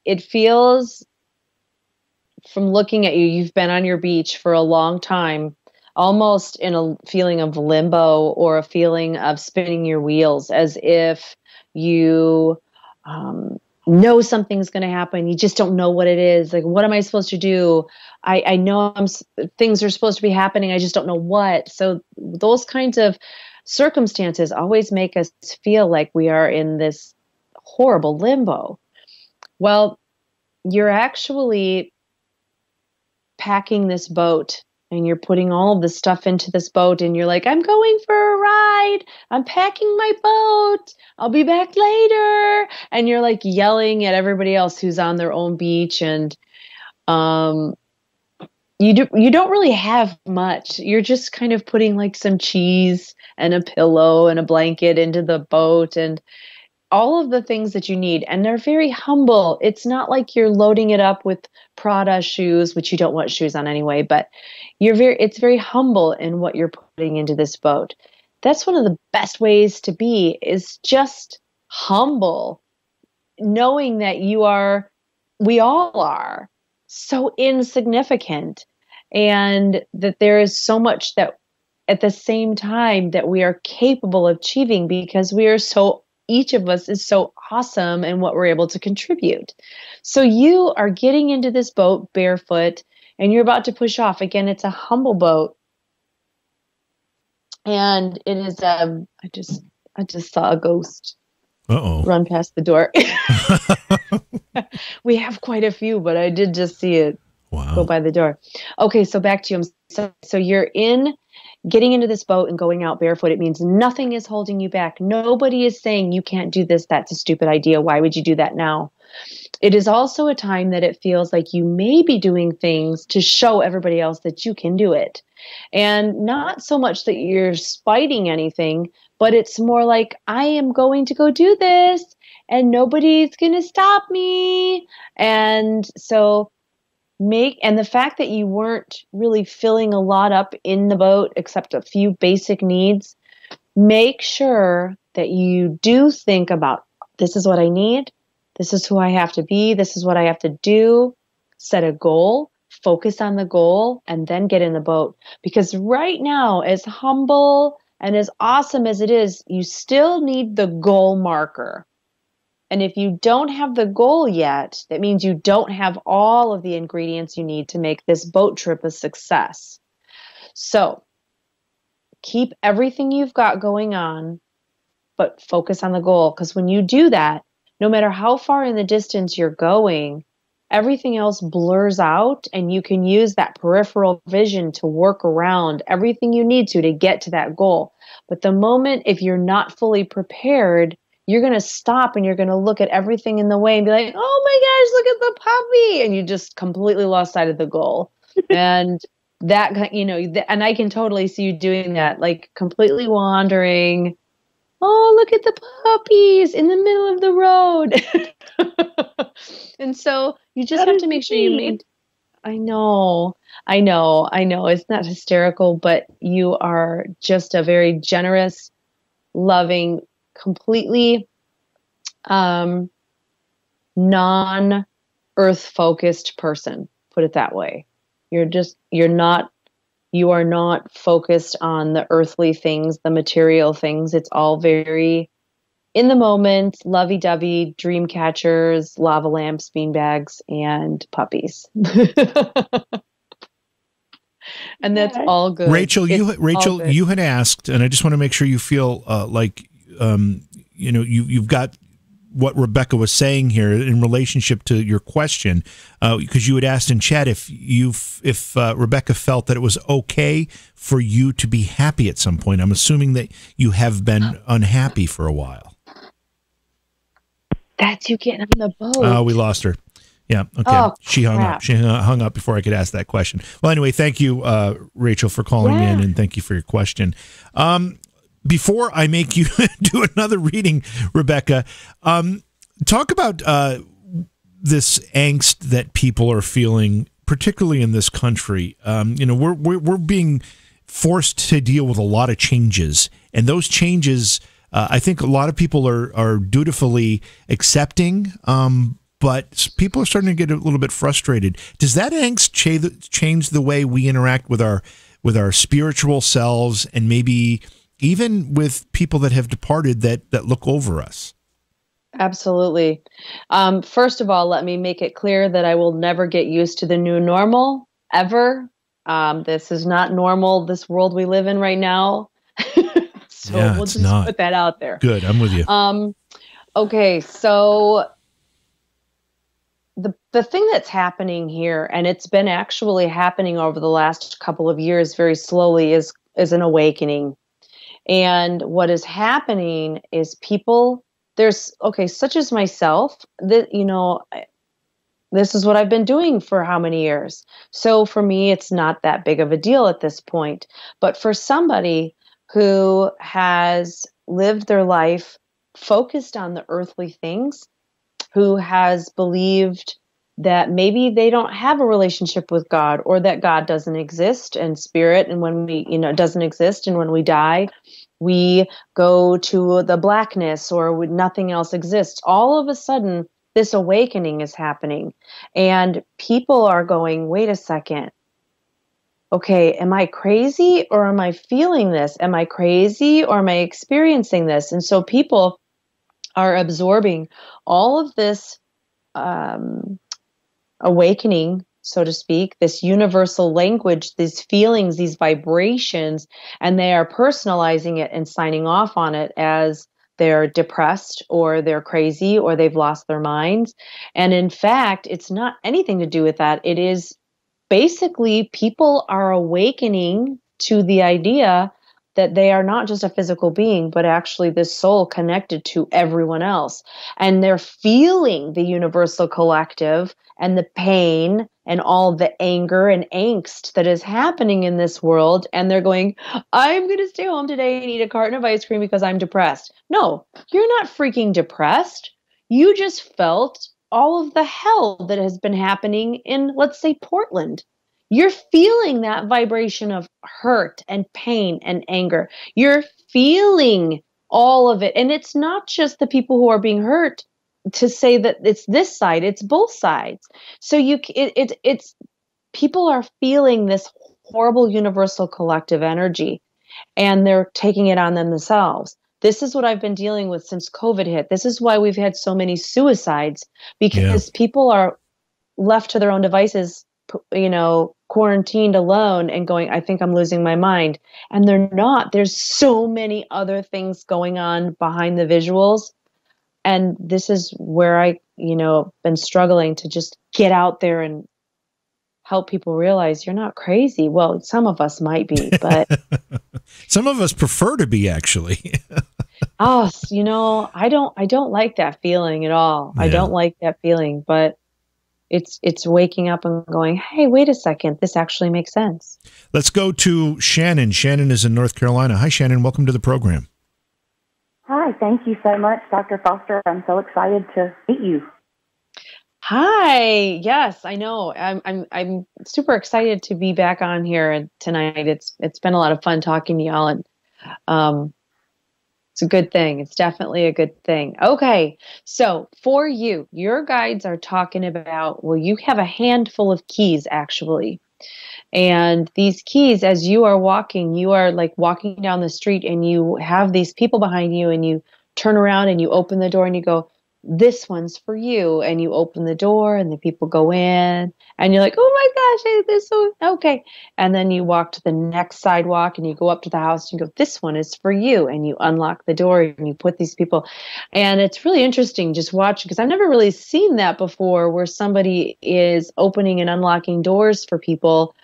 It feels, from looking at you, you've been on your beach for a long time, almost in a feeling of limbo or a feeling of spinning your wheels, as if you know something's going to happen. You just don't know what it is. Like, what am I supposed to do? I know things are supposed to be happening. I just don't know what. So those kinds of circumstances always make us feel like we are in this horrible limbo. Well, you're actually packing this boat and you're putting all of this stuff into this boat and you're like, I'm going for a ride. I'm packing my boat. I'll be back later. And you're like yelling at everybody else who's on their own beach. And you don't really have much. You're just kind of putting like some cheese and a pillow and a blanket into the boat and all of the things that you need. And they're very humble. It's not like you're loading it up with Prada shoes, which you don't want shoes on anyway, but it's very humble in what you're putting into this boat. That's one of the best ways to be, is just humble, knowing that we all are so insignificant, and that there is so much that at the same time that we are capable of achieving, because each of us is so awesome in what we're able to contribute. So you are getting into this boat barefoot and you're about to push off. Again, it's a humble boat. And it is, I just saw a ghost run past the door. We have quite a few, but I did just see it go by the door. Okay, so back to you. So you're getting into this boat and going out barefoot. It means nothing is holding you back. Nobody is saying you can't do this. That's a stupid idea. Why would you do that now? It is also a time that it feels like you may be doing things to show everybody else that you can do it. And not so much that you're spiting anything, but it's more like, I am going to go do this and nobody's going to stop me. And so and the fact that you weren't really filling a lot up in the boat except a few basic needs, make sure that you do think about, this is what I need, this is who I have to be, this is what I have to do. Set a goal, focus on the goal, and then get in the boat. Because right now, as humble and as awesome as it is, you still need the goal marker. And if you don't have the goal yet, that means you don't have all of the ingredients you need to make this boat trip a success. So keep everything you've got going on, but focus on the goal. Because when you do that, no matter how far in the distance you're going, everything else blurs out, and you can use that peripheral vision to work around everything you need to get to that goal. But the moment, if you're not fully prepared, you're going to stop and you're going to look at everything in the way and be like, oh my gosh, look at the puppy. And you just completely lost sight of the goal. And that, you know, and I can totally see you doing that, like completely wandering. Oh, look at the puppies in the middle of the road. And so you just have to make sure you made. I know. It's not hysterical, but you are just a very generous, loving, completely non-earth focused person. Put it that way. You are not focused on the earthly things, the material things. It's all very in the moment, lovey-dovey, dream catchers, lava lamps, beanbags, and puppies. And that's all good. Rachel, you had asked, and I just want to make sure you feel like you've got what Rebecca was saying here in relationship to your question, because you had asked in chat if Rebecca felt that it was okay for you to be happy at some point. I'm assuming that you have been unhappy for a while. That's you getting on the boat. Oh, we lost her. Yeah. Okay. Oh, she hung up. She hung up before I could ask that question. Well, anyway, thank you, Rachel, for calling in, and thank you for your question. Before I make you do another reading, Rebecca, talk about this angst that people are feeling, particularly in this country. We're being forced to deal with a lot of changes, and those changes, I think a lot of people are dutifully accepting, but people are starting to get a little bit frustrated. Does that angst change the way we interact with our spiritual selves, and maybe even with people that have departed that look over us? Absolutely. First of all, let me make it clear that I will never get used to the new normal, ever. This is not normal, this world we live in right now. So we'll just put that out there. Good. I'm with you. Okay. So the thing that's happening here, and it's been actually happening over the last couple of years very slowly, is an awakening. And what is happening is people, such as myself, that, this is what I've been doing for how many years. So for me, it's not that big of a deal at this point. But for somebody who has lived their life focused on the earthly things, who has believed that maybe they don't have a relationship with God, or that God doesn't exist and spirit, and when we, doesn't exist, and when we die, we go to the blackness, or nothing else exists. All of a sudden, this awakening is happening, and people are going, wait a second. Okay, am I crazy, or am I feeling this? Am I crazy, or am I experiencing this? And so people are absorbing all of this awakening, so to speak, this universal language, these feelings, these vibrations, and they are personalizing it and signing off on it as they're depressed, or they're crazy, or they've lost their minds. And in fact, it's not anything to do with that. It is basically people are awakening to the idea that they are not just a physical being, but actually this soul connected to everyone else. And they're feeling the universal collective and the pain and all the anger and angst that is happening in this world. And they're going, I'm going to stay home today and eat a carton of ice cream because I'm depressed. No, you're not freaking depressed. You just felt all of the hell that has been happening in, let's say, Portland. You're feeling that vibration of hurt and pain and anger. You're feeling all of it. And it's not just the people who are being hurt to say that it's this side, it's both sides. So it's people are feeling this horrible universal collective energy, and they're taking it on themselves. This is what I've been dealing with since COVID hit. This is why we've had so many suicides, because people are left to their own devices, quarantined alone and going, I think I'm losing my mind. And they're not. There's so many other things going on behind the visuals. And this is where I, been struggling to just get out there and help people realize you're not crazy. Well, some of us might be, but some of us prefer to be, actually. I don't like that feeling at all. Yeah. I don't like that feeling, but it's waking up and going, hey, wait a second, this actually makes sense. Let's go to Shannon. Shannon is in North Carolina. Hi, Shannon. Welcome to the program. Hi, thank you so much, Dr. Foster. I'm so excited to meet you. Hi. Yes, I know. I'm super excited to be back on here tonight. It's been a lot of fun talking to y'all, and it's a good thing. It's definitely a good thing. Okay. So for you, your guides are talking about, well, you have a handful of keys actually. And these keys, as you are walking, you are like walking down the street and you have these people behind you and you turn around and you open the door and you go, this one's for you. And you open the door and the people go in and you're like, oh my gosh, hey, this one, okay. And then you walk to the next sidewalk and you go up to the house and you go, this one is for you. And you unlock the door and you put these people. And it's really interesting just watching, because I've never really seen that before, where somebody is opening and unlocking doors for people,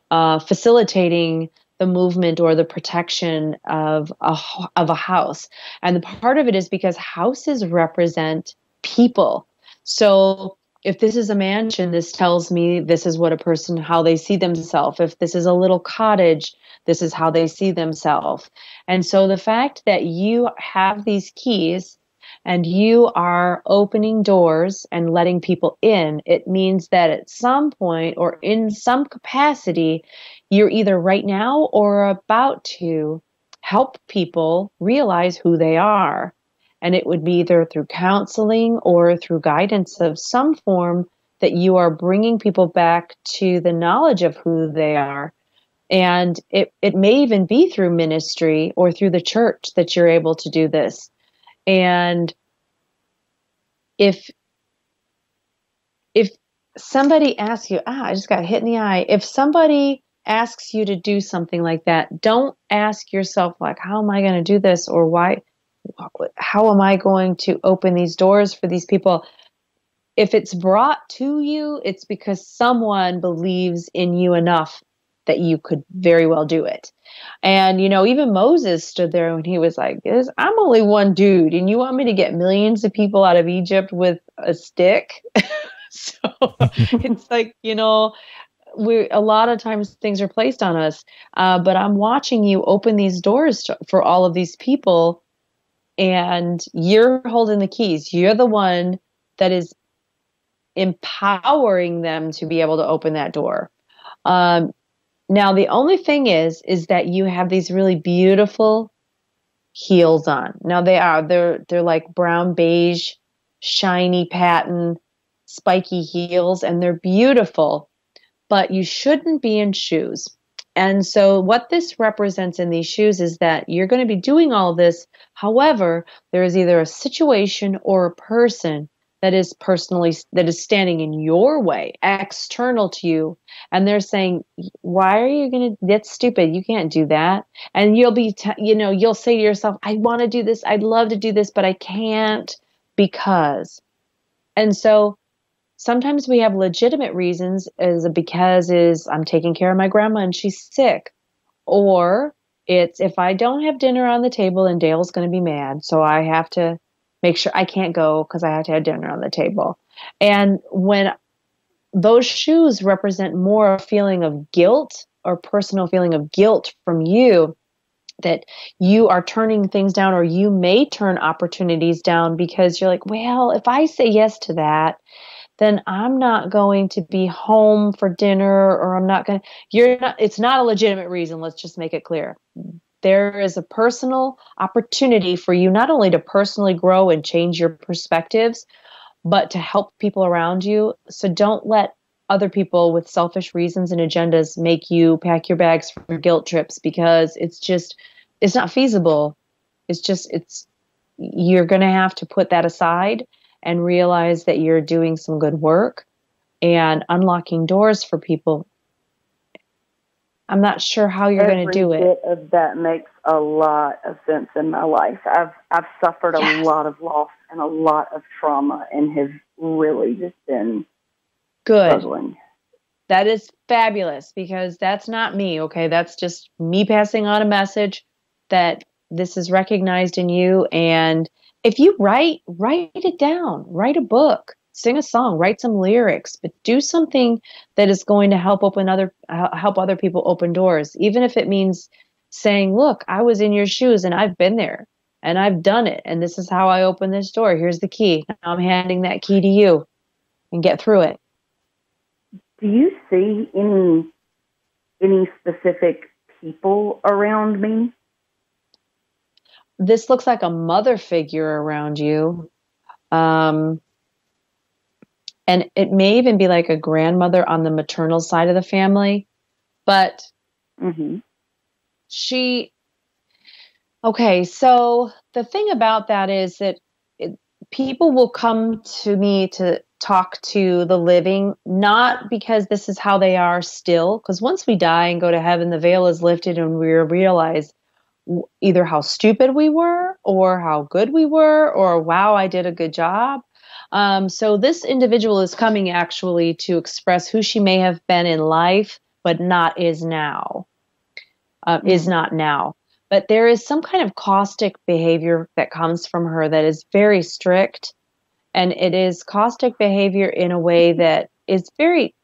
facilitating the movement or the protection of a house. And the part of it is because houses represent people. So if this is a mansion, this tells me this is what a person, how they see themselves. If this is a little cottage, this is how they see themselves. And so the fact that you have these keys and you are opening doors and letting people in, it means that at some point or in some capacity, you're either right now or about to help people realize who they are. And it would be either through counseling or through guidance of some form that you are bringing people back to the knowledge of who they are. And it may even be through ministry or through the church that you're able to do this. And if somebody asks you, I just got hit in the eye. If somebody asks you to do something like that, don't ask yourself, like, how am I going to do this? Or how am I going to open these doors for these people? If it's brought to you, it's because someone believes in you enough that you could very well do it. And, even Moses stood there when he was like, I'm only one dude, and you want me to get millions of people out of Egypt with a stick? So it's like, a lot of times things are placed on us, but I'm watching you open these doors for all of these people, and you're holding the keys. You're the one that is empowering them to be able to open that door. Now, the only thing is that you have these really beautiful heels on. Now they're like brown beige, shiny patent, spiky heels, and they're beautiful, but you shouldn't be in shoes. And so what this represents in these shoes is that you're going to be doing all of this. However, there is either a situation or a person that is standing in your way, external to you. And they're saying, why are you going to, that's stupid. You can't do that. And you'll be, you'll say to yourself, I want to do this. I'd love to do this, but I can't because. And so sometimes we have legitimate reasons because I'm taking care of my grandma and she's sick. Or it's, if I don't have dinner on the table, then Dale's going to be mad. So I have to make sure I can't go because I have to have dinner on the table. And when those shoes represent more a feeling of guilt or personal feeling of guilt from you, that you are turning things down, or you may turn opportunities down because you're like, well, if I say yes to that, then I'm not going to be home for dinner, or it's not a legitimate reason. Let's just make it clear. There is a personal opportunity for you not only to personally grow and change your perspectives, but to help people around you. So don't let other people with selfish reasons and agendas make you pack your bags for guilt trips, because it's not feasible. You're going to have to put that aside and realize that you're doing some good work and unlocking doors for people. I'm not sure how you're going to do it. Every bit of that makes a lot of sense in my life. I've suffered a lot of loss and a lot of trauma and have really just been struggling. That is fabulous, because that's not me, okay? That's just me passing on a message that this is recognized in you. And if you write it down, write a book, sing a song, write some lyrics, but do something that is going to help other people open doors, even if it means saying, look, I was in your shoes and I've been there and I've done it. And this is how I opened this door. Here's the key. Now I'm handing that key to you, and get through it. Do you see any specific people around me? This looks like a mother figure around you. And it may even be like a grandmother on the maternal side of the family. But okay, so the thing about that is that people will come to me to talk to the living, not because this is how they are still, because once we die and go to heaven, the veil is lifted and we realize either how stupid we were or how good we were or wow, I did a good job. So this individual is coming actually to express who she may have been in life, but not is now. Is not now. But there is some kind of caustic behavior that comes from her that is very strict. And it is caustic behavior in a way that is very,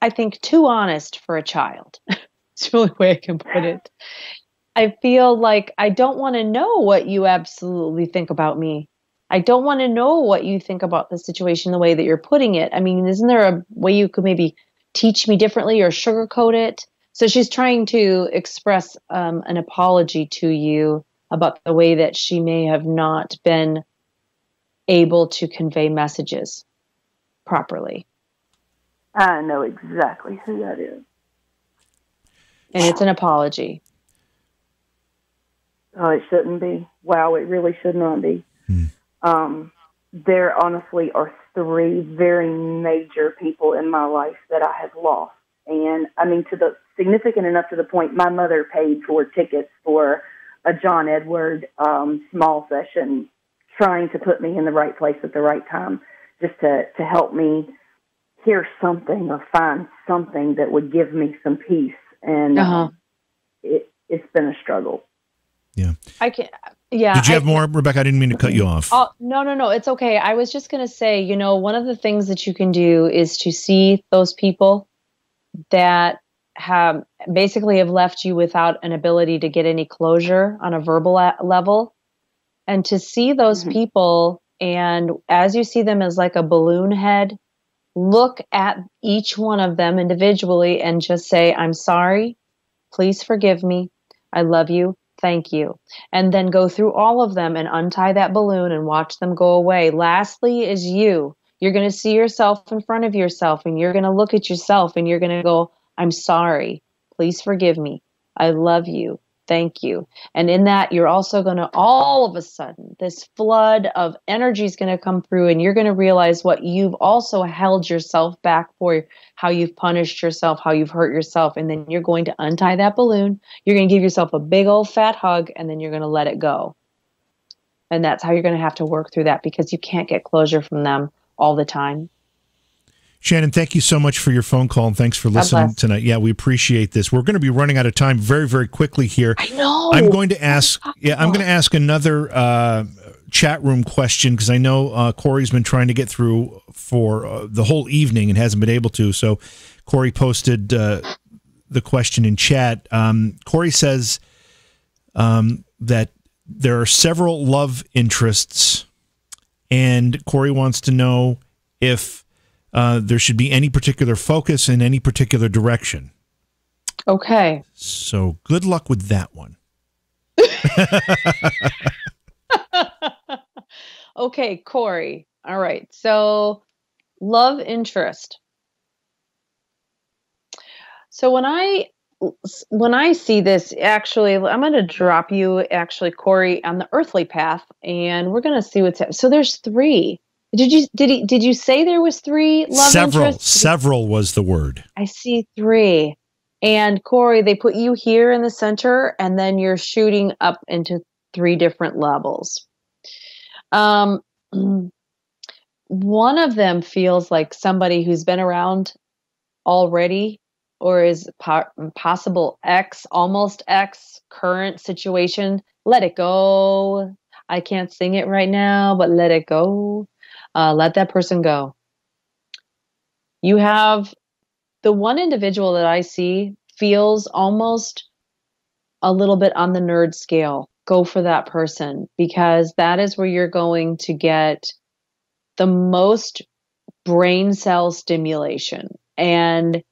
I think, too honest for a child. It's the only way I can put it. I feel like I don't want to know what you absolutely think about me. I don't want to know what you think about the situation the way that you're putting it. I mean, isn't there a way you could maybe teach me differently or sugarcoat it? So she's trying to express an apology to you about the way that she may have not been able to convey messages properly. I know exactly who that is. And it's an apology. Oh, it shouldn't be. Wow, it really should not be. There honestly are 3 very major people in my life that I have lost. And I mean, significant enough to the point my mother paid for tickets for a John Edward small session, trying to put me in the right place at the right time, just to help me hear something or find something that would give me some peace. And it's been a struggle. Yeah. Yeah. Did you have more, Rebecca? I didn't mean to cut you off. No. It's okay. I was just going to say, one of the things that you can do is to see those people that have left you without an ability to get any closure on a verbal level, and to see those people, and as you see them as like a balloon head, look at each one of them individually and just say, I'm sorry, please forgive me, I love you, thank you. And then go through all of them and untie that balloon and watch them go away. Lastly is you. You're going to see yourself in front of yourself, and you're going to look at yourself and you're going to go, I'm sorry, please forgive me, I love you, thank you. And in that, you're also going to, all of a sudden, this flood of energy is going to come through, and you're going to realize what you've also held yourself back for, how you've punished yourself, how you've hurt yourself. And then you're going to untie that balloon. You're going to give yourself a big old fat hug, and then you're going to let it go. And that's how you're going to have to work through that, because you can't get closure from them all the time. Shannon, thank you so much for your phone call, and thanks for listening tonight. Yeah, we appreciate this. We're going to be running out of time very, very quickly here. I know. I'm going to ask another chat room question, because I know Corey's been trying to get through for the whole evening and hasn't been able to. So Corey posted the question in chat. Corey says that there are several love interests, and Corey wants to know if there should be any particular focus in any particular direction. Okay. So good luck with that one. Okay, Corey. All right. So love interest. So when I see this, actually, I'm going to drop you, actually, Corey, on the earthly path, and we're going to see what's happening. So there's 3. Did you say there was 3 love interests? Several was the word. I see 3. And Corey, they put you here in the center, and then you're shooting up into 3 different levels. One of them feels like somebody who's been around already, or is possible ex, almost ex, current situation. Let it go. I can't sing it right now, but let it go. Let that person go. You have the one individual that I see feels almost a little bit on the nerd scale. Go for that person, because that is where you're going to get the most brain cell stimulation. And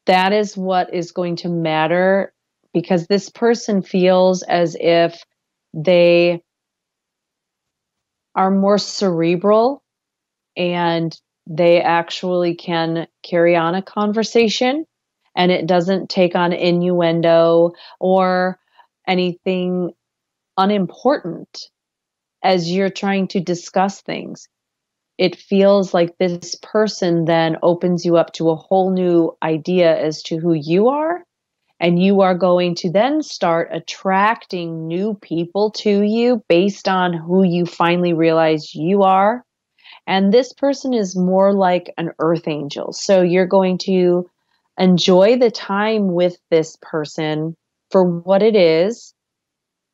that is what is going to matter, because this person feels as if they are more cerebral and they actually can carry on a conversation, and it doesn't take on innuendo or anything unimportant as you're trying to discuss things. It feels like this person then opens you up to a whole new idea as to who you are. And you are going to then start attracting new people to you based on who you finally realize you are. And this person is more like an earth angel. So you're going to enjoy the time with this person for what it is.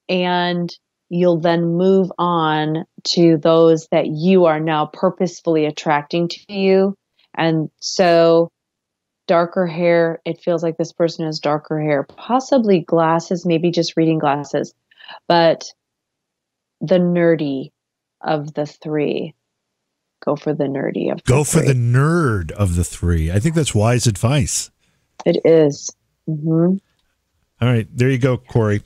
And you'll then move on to those that you are now purposefully attracting to you. And so darker hair, it feels like this person has darker hair, possibly glasses, maybe just reading glasses, but the nerdy of the 3. Go for the nerdy of the 3. Go for the nerd of the 3. I think that's wise advice. It is. Mm-hmm. All right, there you go, Corey.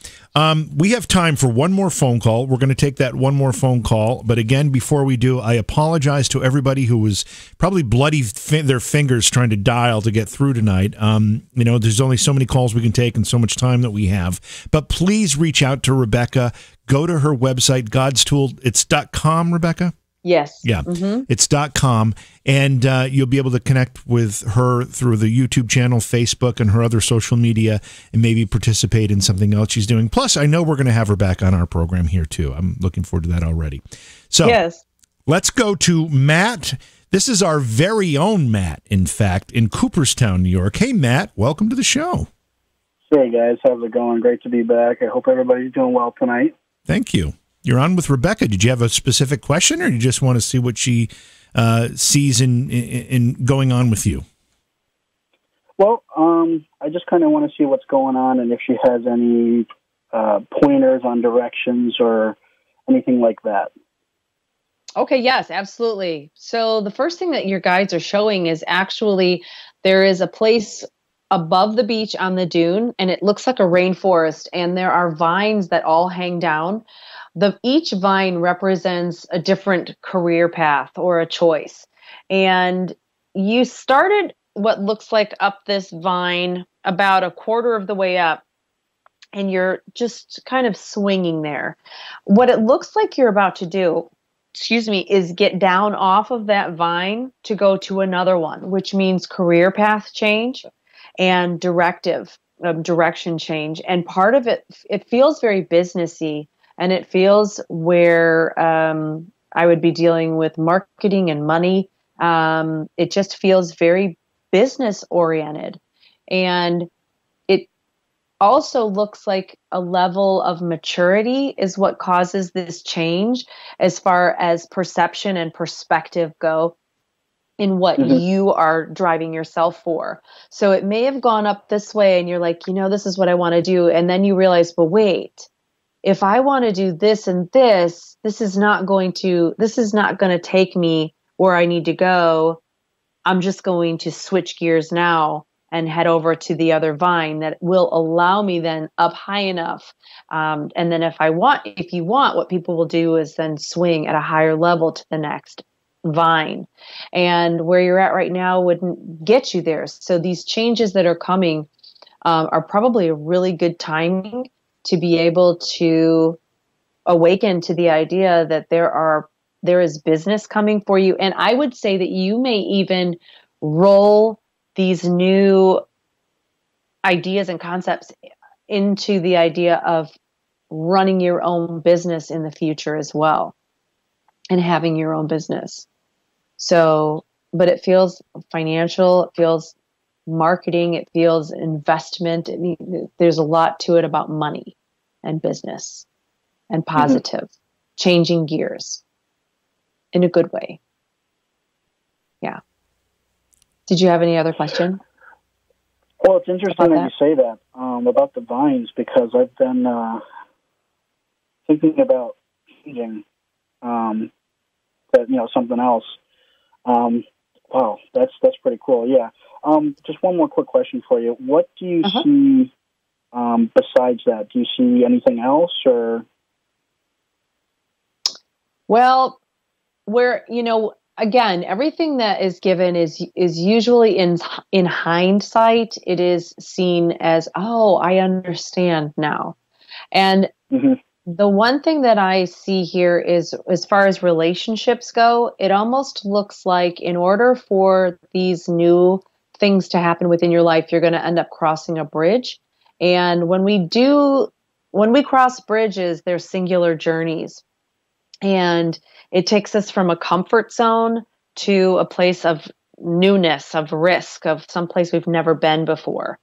We have time for one more phone call. We're going to take that one more phone call. But again, before we do, I apologize to everybody who was probably bloody their fingers trying to dial to get through tonight. There's only so many calls we can take and so much time that we have. But please reach out to Rebecca. Go to her website, God's Tool. It's .com, Rebecca? Yes. Yeah, It's .com, and you'll be able to connect with her through the YouTube channel, Facebook, and her other social media, and maybe participate in something else she's doing. Plus, I know we're going to have her back on our program here, too. I'm looking forward to that already. So yes. Let's go to Matt. This is our very own Matt, in fact, in Cooperstown, New York. Hey, Matt, welcome to the show. Hey, guys. How's it going? Great to be back. I hope everybody's doing well tonight. Thank you. You're on with Rebecca. Did you have a specific question, or you just want to see what she sees in going on with you? Well, I just kind of want to see what's going on and if she has any pointers on directions or anything like that. Okay, yes, absolutely. So the first thing that your guides are showing is actually there is a place above the beach on the dune, and it looks like a rainforest, and there are vines that all hang down. Each vine represents a different career path or a choice. And you started what looks like up this vine about a quarter of the way up, and you're just kind of swinging there. What it looks like you're about to do, is get down off of that vine to go to another one, which means career path change and direction change. And part of it feels very businessy. And it feels where I would be dealing with marketing and money. It just feels very business oriented. And it also looks like a level of maturity is what causes this change as far as perception and perspective go in what you are driving yourself for. So it may have gone up this way and you're like, this is what I want to do. And then you realize, well, wait. If I want to do this and this is not going to take me where I need to go. I'm just going to switch gears now and head over to the other vine that will allow me then up high enough. And then if you want, what people will do is then swing at a higher level to the next vine. And where you're at right now wouldn't get you there. So these changes that are coming are probably a really good timing to be able to awaken to the idea that there is business coming for you. And I would say that you may even roll these new ideas and concepts into the idea of running your own business in the future as well, and having your own business. So, but it feels financial, it feels marketing, it feels investment. There's a lot to it about money and business and positive, changing gears in a good way. Yeah. Did you have any other question? Well, it's interesting that you say that about the vines, because I've been thinking about changing that, something else. Wow, that's pretty cool. Yeah. Just one more quick question for you. What do you see besides that? Do you see anything else, or? Well, again, everything that is given is usually in hindsight, it is seen as, oh, I understand now. And the one thing that I see here is, as far as relationships go, it almost looks like in order for these new things to happen within your life, you're going to end up crossing a bridge. And when we cross bridges, they're singular journeys. And it takes us from a comfort zone to a place of newness, of risk, of some place we've never been before.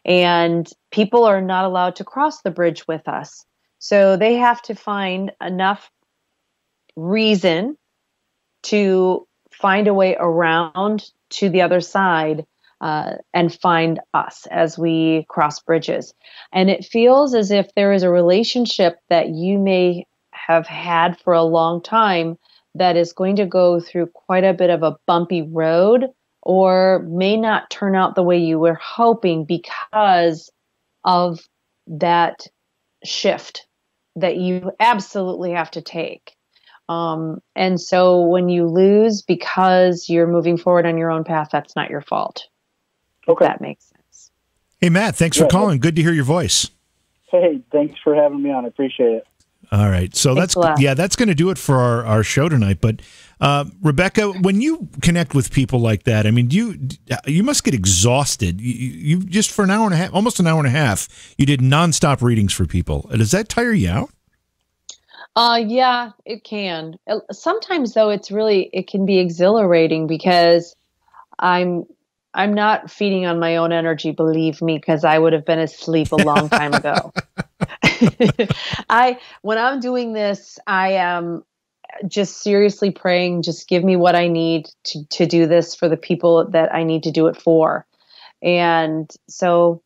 And people are not allowed to cross the bridge with us. So they have to find enough reason to find a way around to the other side and find us as we cross bridges. And it feels as if there is a relationship that you may have had for a long time that is going to go through quite a bit of a bumpy road, or may not turn out the way you were hoping because of that shift that you absolutely have to take. And so when you lose because you're moving forward on your own path, that's not your fault. Okay. That makes sense. Hey, Matt, thanks for calling. Good to hear your voice. Hey, thanks for having me on. I appreciate it. All right. So that's going to do it for our show tonight. But Rebecca, when you connect with people like that, I mean, you must get exhausted. You just for an hour and a half, almost an hour and a half, you did nonstop readings for people. Does that tire you out? Yeah, it can. Sometimes though, it can be exhilarating because I'm not feeding on my own energy, believe me, because I would have been asleep a long time ago. When I'm doing this, I am just seriously praying, just give me what I need to do this for the people that I need to do it for. And so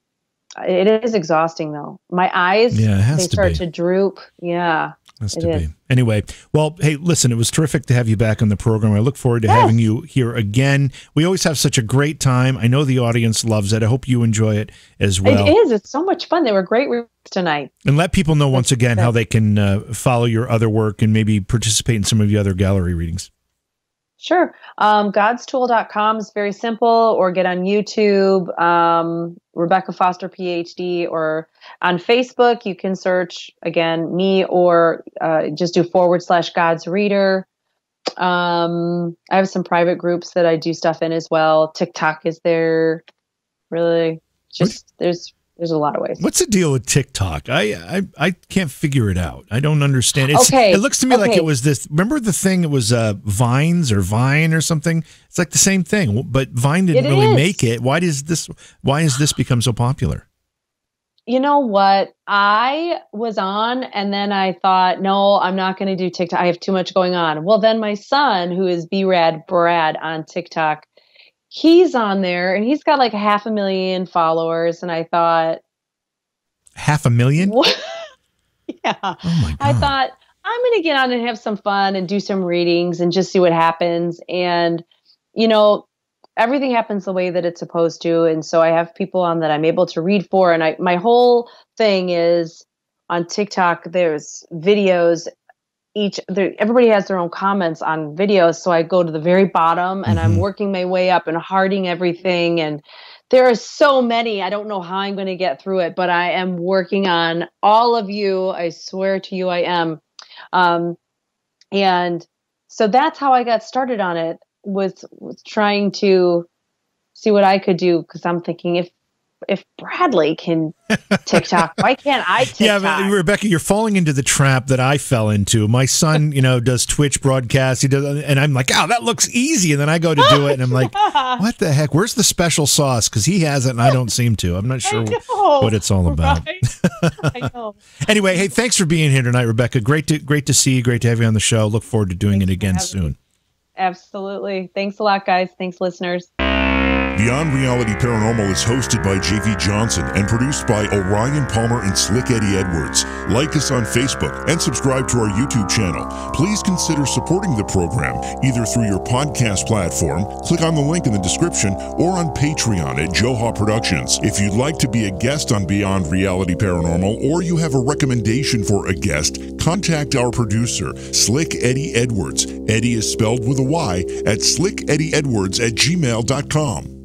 it is exhausting though. My eyes, they start to droop. Yeah. Has to be. Anyway, well, hey, listen, it was terrific to have you back on the program. I look forward to having you here again. We always have such a great time. I know the audience loves it. I hope you enjoy it as well. It is. It's so much fun. They were great readings tonight. And let people know once again how they can follow your other work and maybe participate in some of the other gallery readings. Sure. Godstool.com is very simple, or get on YouTube, Rebecca Foster, PhD, or on Facebook, you can search, again, me, or just do /God's Reader. I have some private groups that I do stuff in as well. TikTok is there. Really, just there's a lot of ways. What's the deal with TikTok? I can't figure it out. I don't understand. It looks to me like it was this. Remember the thing? It was Vines or Vine or something. It's like the same thing, but Vine didn't really make it. Why has this become so popular? You know what? I was on, and then I thought, no, I'm not going to do TikTok. I have too much going on. Well, then my son, who is B-Rad Brad on TikTok, he's on there, and he's got like 500,000 followers. And I thought, 500,000? What? Yeah. Oh my God. I thought, I'm going to get on and have some fun and do some readings and just see what happens. And, everything happens the way that it's supposed to. And so I have people on that I'm able to read for. And my whole thing is on TikTok, there's videos. Everybody has their own comments on videos. So I go to the very bottom and I'm working my way up and hearting everything. And there are so many, I don't know how I'm going to get through it, but I am working on all of you. I swear to you, I am. And so that's how I got started on it, with trying to see what I could do. Cause I'm thinking, if Bradley can TikTok, why can't I TikTok? Yeah, but Rebecca, you're falling into the trap that I fell into. My son, does Twitch broadcasts. He does, and I'm like, oh, that looks easy. And then I go to do it, and I'm like, what the heck? Where's the special sauce? Because he has it, and I don't seem to. I'm not sure what it's all about. Right? I know. Anyway, hey, thanks for being here tonight, Rebecca. Great to see you. Great to have you on the show. Look forward to doing it again soon. Absolutely. Thanks a lot, guys. Thanks, listeners. Beyond Reality Paranormal is hosted by JV Johnson and produced by Orion Palmer and Slick Eddie Edwards. Like us on Facebook and subscribe to our YouTube channel. Please consider supporting the program either through your podcast platform, click on the link in the description, or on Patreon at Joha Productions. If you'd like to be a guest on Beyond Reality Paranormal, or you have a recommendation for a guest, contact our producer, Slick Eddie Edwards. Eddie is spelled with a Y at slickeddieedwards@gmail.com.